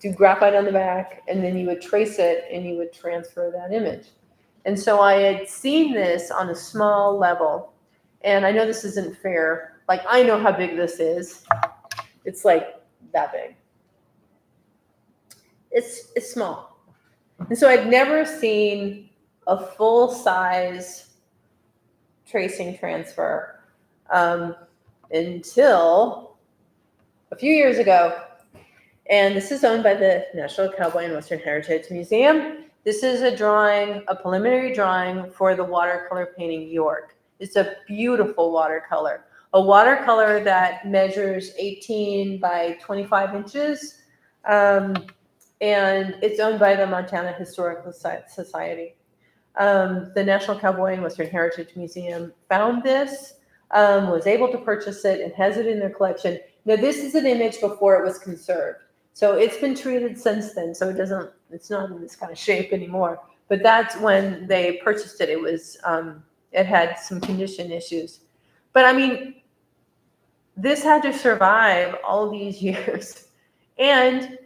do graphite on the back, and then you would trace it and you would transfer that image. And so I had seen this on a small level, and I know this isn't fair. Like, I know how big this is. It's like that big. It's small. And so I'd never seen a full-size tracing transfer until a few years ago. And this is owned by the National Cowboy and Western Heritage Museum. This is a drawing, a preliminary drawing for the watercolor painting York. It's a beautiful watercolor. A watercolor that measures 18 by 25 inches. And it's owned by the Montana Historical Society. The National Cowboy and Western Heritage Museum found this, was able to purchase it, and has it in their collection. Now, this is an image before it was conserved. So it's been treated since then, so it's not in this kind of shape anymore. But that's when they purchased it. It was, it had some condition issues. But I mean, this had to survive all these years. And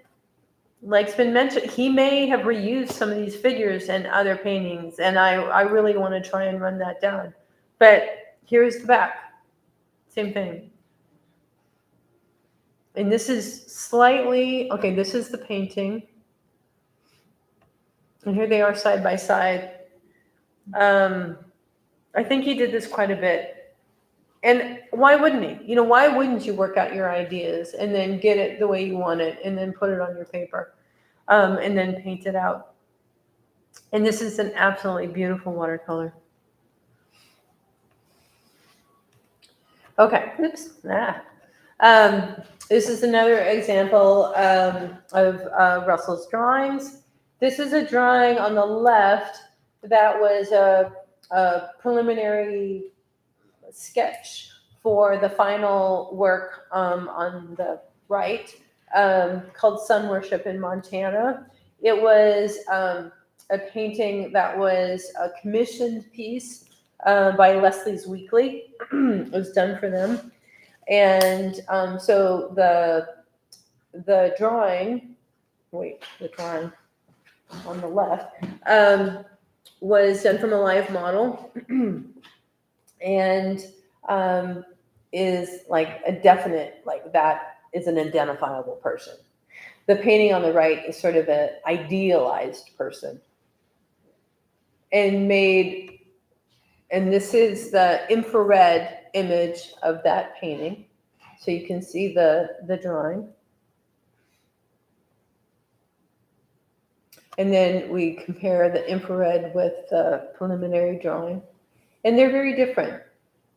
like's been mentioned, he may have reused some of these figures in other paintings, and I really want to try and run that down. But here's the back, same thing. And this is slightly, okay, this is the painting. And here they are side by side. I think he did this quite a bit. And why wouldn't he? You know, why wouldn't you work out your ideas and then get it the way you want it and then put it on your paper and then paint it out? And this is an absolutely beautiful watercolor. Okay, oops. This is another example of Russell's drawings. This is a drawing on the left that was a preliminary sketch for the final work on the right, called Sun Worship in Montana. It was a painting that was a commissioned piece by Leslie's Weekly. It was done for them. And so the drawing on the left was done from a live model and is like a definite, like that is an identifiable person. The painting on the right is sort of an idealized person and this is the infrared image of that painting. So you can see the drawing. And then we compare the infrared with the preliminary drawing. And they're very different.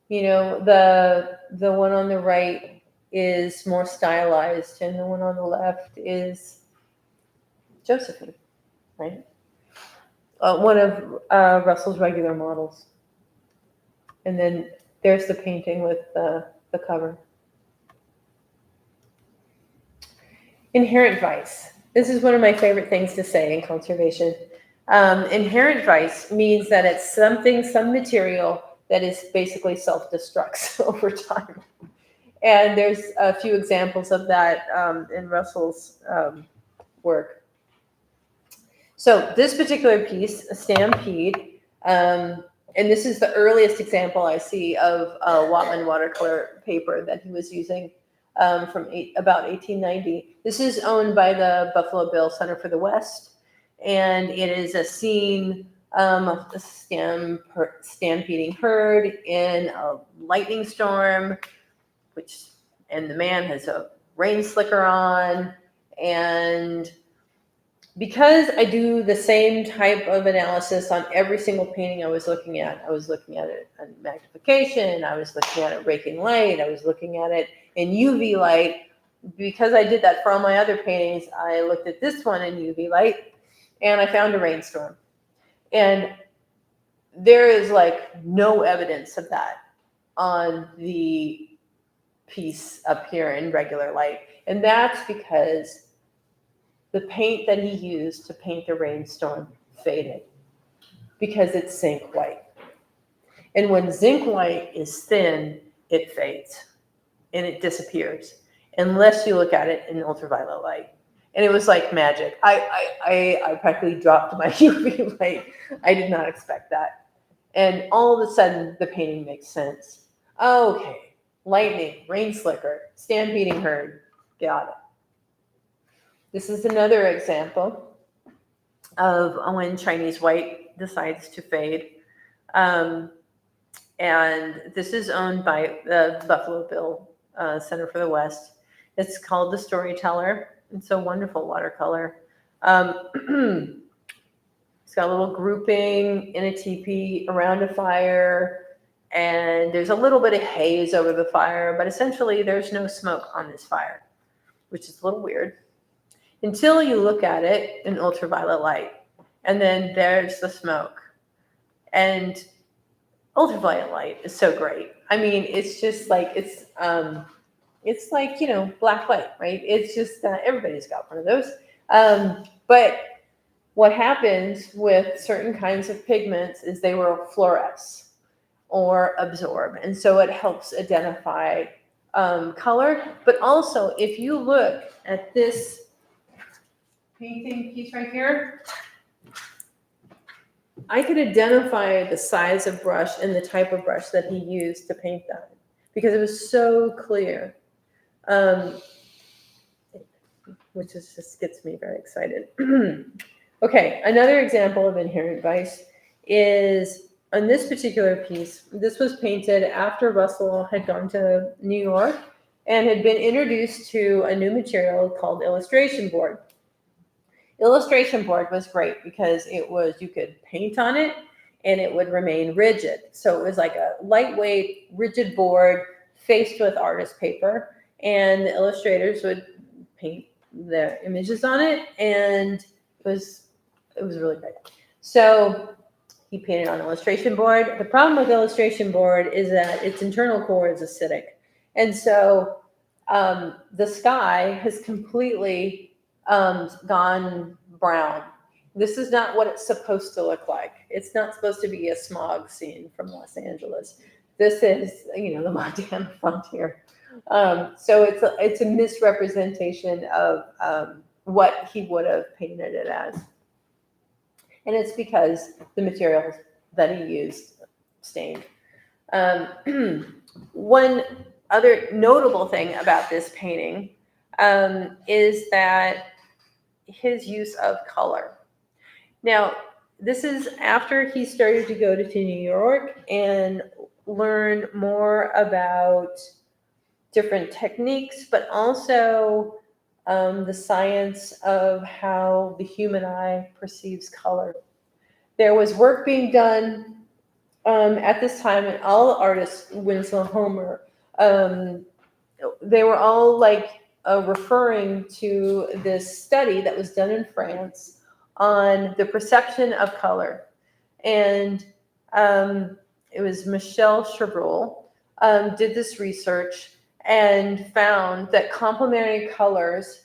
You know, the one on the right is more stylized and the one on the left is Josephine, right? One of Russell's regular models. And then there's the painting with the cover. Inherent vice. This is one of my favorite things to say in conservation. Inherent vice means that it's some material that is basically self-destructs over time. And there's a few examples of that in Russell's work. So this particular piece, a Stampede, and this is the earliest example I see of Whatman watercolor paper that he was using from about 1890. This is owned by the Buffalo Bill Center for the West, and it is a scene of a stampeding herd in a lightning storm, and the man has a rain slicker on. And because I do the same type of analysis on every single painting I was looking at it on magnification, I was looking at it raking light, I was looking at it in UV light. Because I did that for all my other paintings, I looked at this one in UV light, and I found a rainstorm. And there is like no evidence of that on the piece up here in regular light. And that's because the paint that he used to paint the rainstorm faded, because it's zinc white. And when zinc white is thin, it fades and it disappears unless you look at it in ultraviolet light. And it was like magic. I practically dropped my UV light. I did not expect that. And all of a sudden, the painting makes sense. Okay, lightning, rain slicker, stampeding herd, got it. This is another example of when Chinese white decides to fade. And this is owned by the Buffalo Bill Center for the West. It's called The Storyteller. It's a wonderful watercolor. It's got a little grouping in a teepee around a fire, and there's a little bit of haze over the fire, but essentially there's no smoke on this fire, which is a little weird until you look at it in ultraviolet light, and then there's the smoke. And ultraviolet light is so great. I mean, it's just like, it's like, you know, black light, right? It's just, everybody's got one of those. But what happens with certain kinds of pigments is they will fluoresce or absorb. And so it helps identify color. But also, if you look at this painting piece right here, I could identify the size of brush and the type of brush that he used to paint that, because it was so clear. Which just gets me very excited. Okay, another example of inherent vice is on this particular piece. This was painted after Russell had gone to New York and had been introduced to a new material called illustration board. Illustration board was great because you could paint on it and it would remain rigid. So it was like a lightweight, rigid board faced with artist paper, and the illustrators would paint their images on it, and it was really great. So he painted on illustration board. The problem with illustration board is that its internal core is acidic, and so the sky has completely gone brown. This is not what it's supposed to look like. It's not supposed to be a smog scene from Los Angeles. This is, the Montana frontier. So it's a misrepresentation of what he would have painted it as. And it's because the materials that he used stained. One other notable thing about this painting is that his use of color. Now, this is after he started to go to New York and learn more about different techniques, but also the science of how the human eye perceives color. There was work being done at this time, and all artists, Winslow Homer, they were all referring to this study that was done in France on the perception of color. And it was Michel Chabrol did this research and found that complementary colors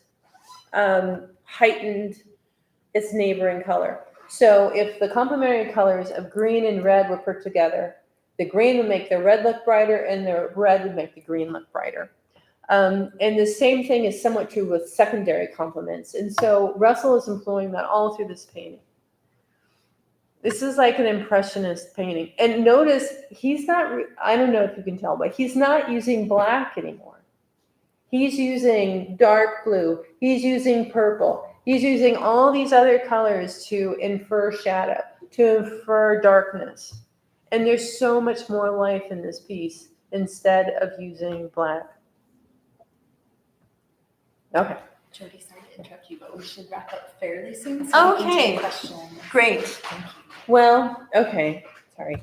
heightened its neighboring color. So if the complementary colors of green and red were put together, the green would make the red look brighter and the red would make the green look brighter. And the same thing is somewhat true with secondary complements. And so Russell is employing that all through this painting. This is like an impressionist painting. And notice he's not, I don't know if you can tell, but he's not using black anymore. He's using dark blue. He's using purple. He's using all these other colors to infer shadow, to infer darkness. And there's so much more life in this piece instead of using black. Okay. Jodie, sorry to interrupt you, but we should wrap up fairly soon. So we can Okay. take questions. Great. Thank you. Well, okay. Sorry.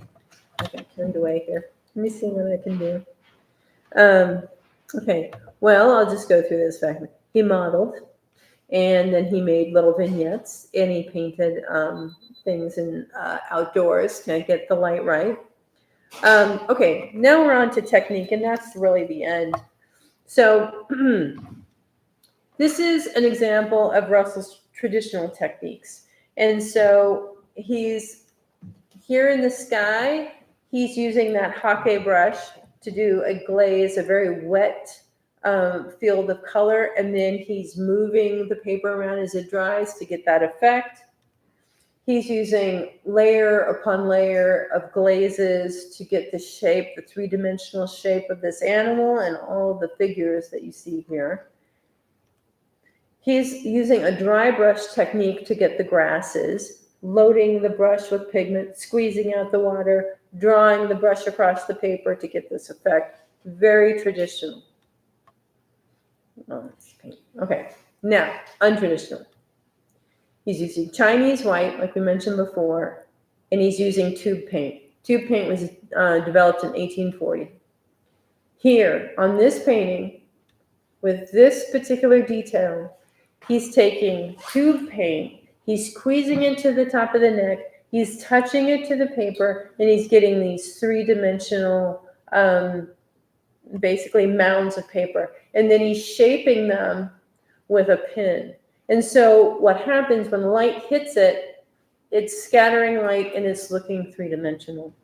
I got carried away here. Let me see what I can do. Okay. Well, I'll just go through this fragment. He modeled, and then he made little vignettes, and he painted things in outdoors to get the light right. Okay. Now we're on to technique, and that's really the end. So this is an example of Russell's traditional techniques. And so he's here in the sky, he's using that hake brush to do a glaze, a very wet field of color. And then he's moving the paper around as it dries to get that effect. He's using layer upon layer of glazes to get the shape, the three-dimensional shape of this animal and all of the figures that you see here. He's using a dry brush technique to get the grasses, loading the brush with pigment, squeezing out the water, drawing the brush across the paper to get this effect. Very traditional. Oh, let's paint. Okay, now, untraditional. He's using Chinese white, like we mentioned before, and he's using tube paint. Tube paint was developed in 1840. Here, on this painting, with this particular detail, he's taking tube paint, he's squeezing it to the top of the neck, he's touching it to the paper, and he's getting these three-dimensional, basically mounds of paper. And then he's shaping them with a pin. And so what happens when light hits it, it's scattering light and it's looking three-dimensional.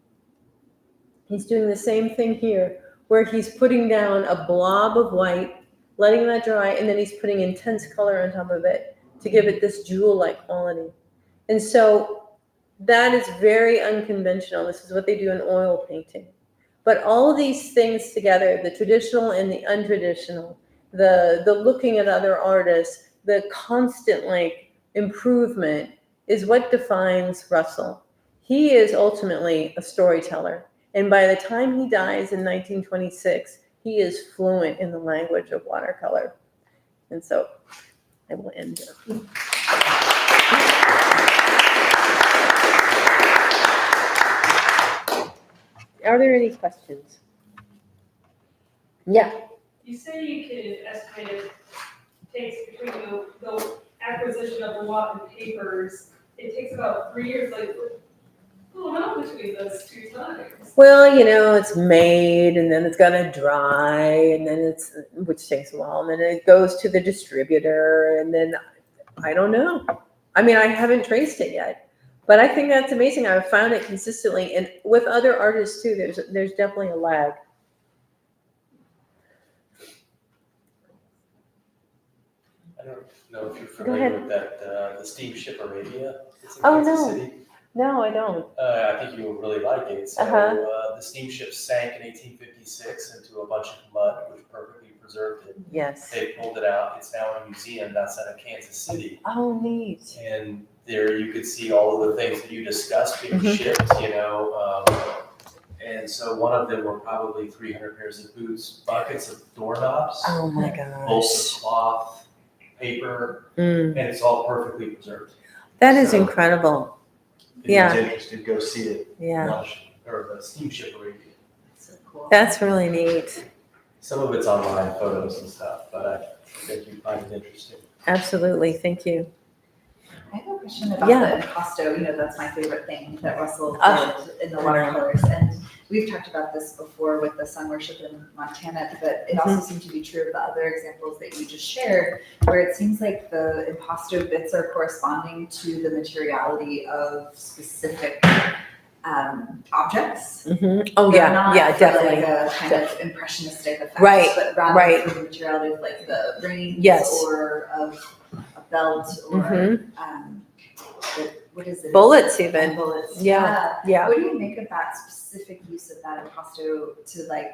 He's doing the same thing here, where he's putting down a blob of white, letting that dry, and then he's putting intense color on top of it to give it this jewel-like quality. And so that is very unconventional. This is what they do in oil painting. But all of these things together, the traditional and the untraditional, the looking at other artists, the constant improvement is what defines Russell. He is ultimately a storyteller. And by the time he dies in 1926, he is fluent in the language of watercolor. And so I will end there. Are there any questions? Yeah. You say you could estimate it takes between the acquisition of the lot and papers, it takes about 3 years, how between those two times? Well, it's made and then it's gonna dry and then which takes a while, and then it goes to the distributor and then I don't know. I mean, I haven't traced it yet, but I think that's amazing. I've found it consistently, and with other artists too, there's definitely a lag. I don't know if you're familiar with that, the steamship Arabia. It's in Oh, Kansas no. City. No, I don't. I think you will really like it. So the steamship sank in 1856 into a bunch of mud, which perfectly preserved it. Yes. They pulled it out. It's now in a museum outside of Kansas City. Oh, neat. And there you could see all of the things that you discussed being shipped, and so one of them were probably 300 pairs of boots, buckets of doorknobs, Oh my bolts gosh. of cloth, paper, Mm, and it's all perfectly preserved. that is So- incredible. If Yeah. you're interested, go see it. Yeah, Or the steamship Arabia. So cool. that's really neat. Some of it's online photos and stuff, but I think you find it interesting. Absolutely. Thank you. I have a question about Yeah. the impasto. That's my favorite thing that Russell Ah. did in the watercolors. And we've talked about this before with the sun worship in Montana, but it also seemed to be true of the other examples that you just shared, where it seems like the impasto bits are corresponding to the materiality of specific objects. Oh, They're yeah, not yeah, for, definitely. like a kind of impressionistic effect, Right, but rather right. for the materiality of like the rings Yes. or of a belt or what is it? Bullets And even. bullets. Yeah, yeah. What do you make of that specific use of that impasto to like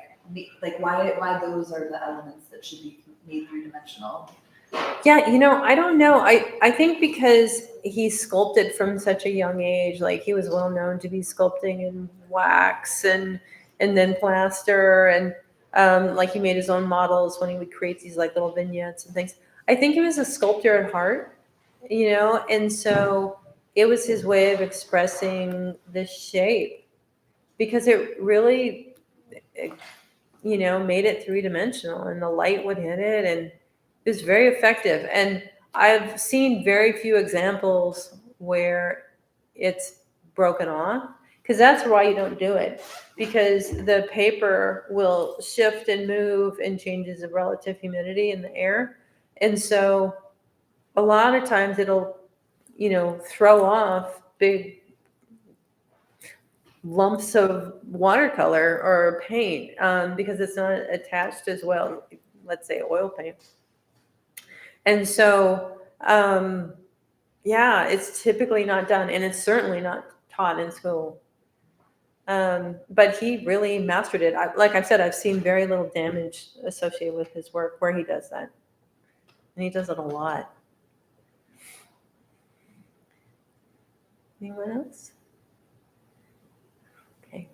why those are the elements that should be made three-dimensional? Yeah, I don't know. I think because he sculpted from such a young age, like he was well known to be sculpting in wax and then plaster and like he made his own models when he would create these like little vignettes and things. I think he was a sculptor at heart, and so it was his way of expressing the shape because it really, made it three-dimensional and the light would hit it and it was very effective. And I've seen very few examples where it's broken off because that's why you don't do it, because the paper will shift and move and changes the relative humidity in the air. And so a lot of times it'll, throw off big lumps of watercolor or paint because it's not attached as well, let's say oil paint. And so, it's typically not done, and it's certainly not taught in school. But he really mastered it. Like I said, I've seen very little damage associated with his work where he does that. And he does it a lot. Anyone else? Okay.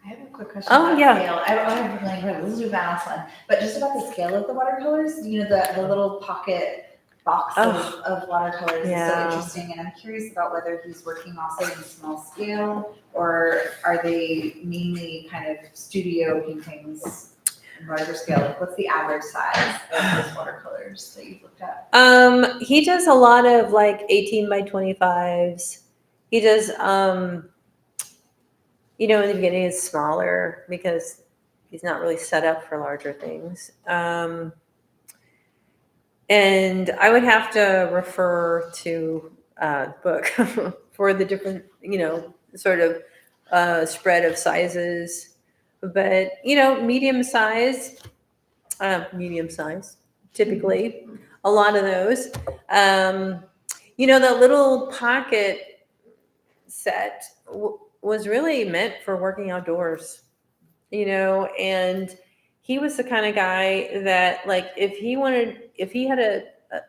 I have a quick question Oh, about yeah. scale. I have like this is a balance one, but just about the scale of the watercolors. The little pocket box of watercolors is so interesting, and I'm curious about whether he's working also in small scale or are they mainly kind of studio paintings in larger scale? Like, what's the average size of his watercolors that you've looked at? He does a lot of like 18 by 25s. He does, in the beginning it's smaller because he's not really set up for larger things. And I would have to refer to the book for the different, sort of spread of sizes. But, medium size, typically, a lot of those. The little pocket set was really meant for working outdoors, and he was the kind of guy that, like, if he had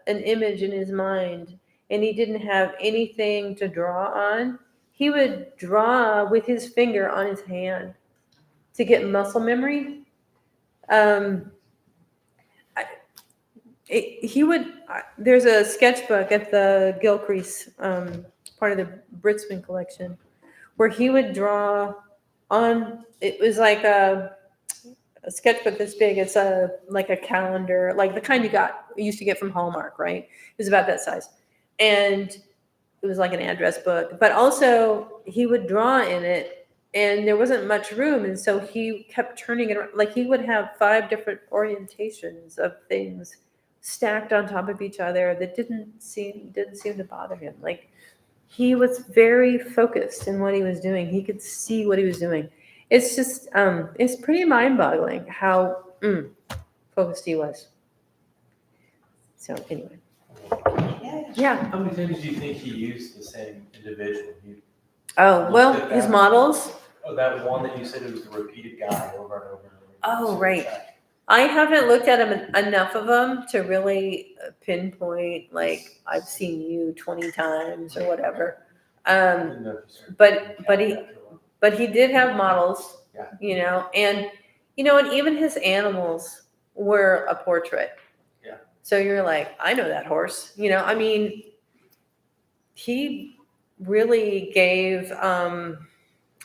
an image in his mind and he didn't have anything to draw on, he would draw with his finger on his hand to get muscle memory. There's a sketchbook at the Gilcrease, part of the Britzman collection, where he would draw on, it was like a sketchbook this big. It's like a calendar, like the kind you used to get from Hallmark, right? It was about that size. And it was like an address book, but also he would draw in it and there wasn't much room. And so he kept turning it around. Like he would have 5 different orientations of things stacked on top of each other that didn't seem to bother him. Like he was very focused in what he was doing. He could see what he was doing. It's just, it's pretty mind-boggling how focused he was. So anyway. Yeah. How many times do you think he used the same individual? His models. Oh, that one that you said it was the repeated guy over and over and over. Oh, right. I haven't looked at him enough of them to really pinpoint, like, I've seen you 20 times or whatever. But he did have models, and even his animals were a portrait. Yeah. So you're like, I know that horse. He really gave, I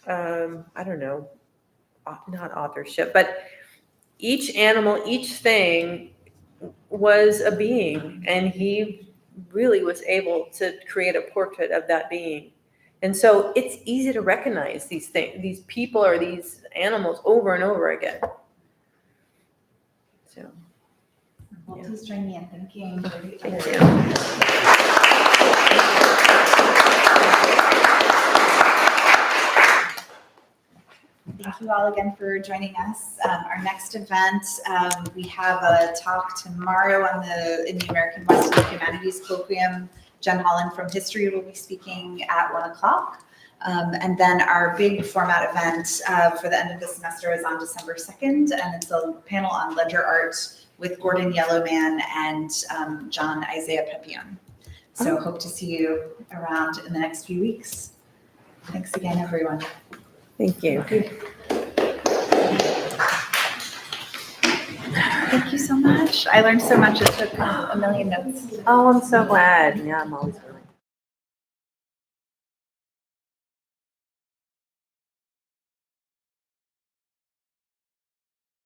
don't know, not authorship, but each animal, each thing was a being, and he really was able to create a portrait of that being. And so it's easy to recognize these things, these people or these animals over and over again. So, Well, please join me in thanking Jodie. Thank you. Thank you all again for joining us. Our next event, we have a talk tomorrow in the American West and Humanities Colloquium. Jen Holland from History will be speaking at 1 o'clock. And then our big format event for the end of the semester is on December 2nd, and it's a panel on ledger art with Gordon Yellowman and John Isaiah Pepion. So hope to see you around in the next few weeks. Thanks again, everyone. Thank you. Thank you so much. I learned so much. It took a million notes. Oh, I'm so glad. Yeah, I'm always really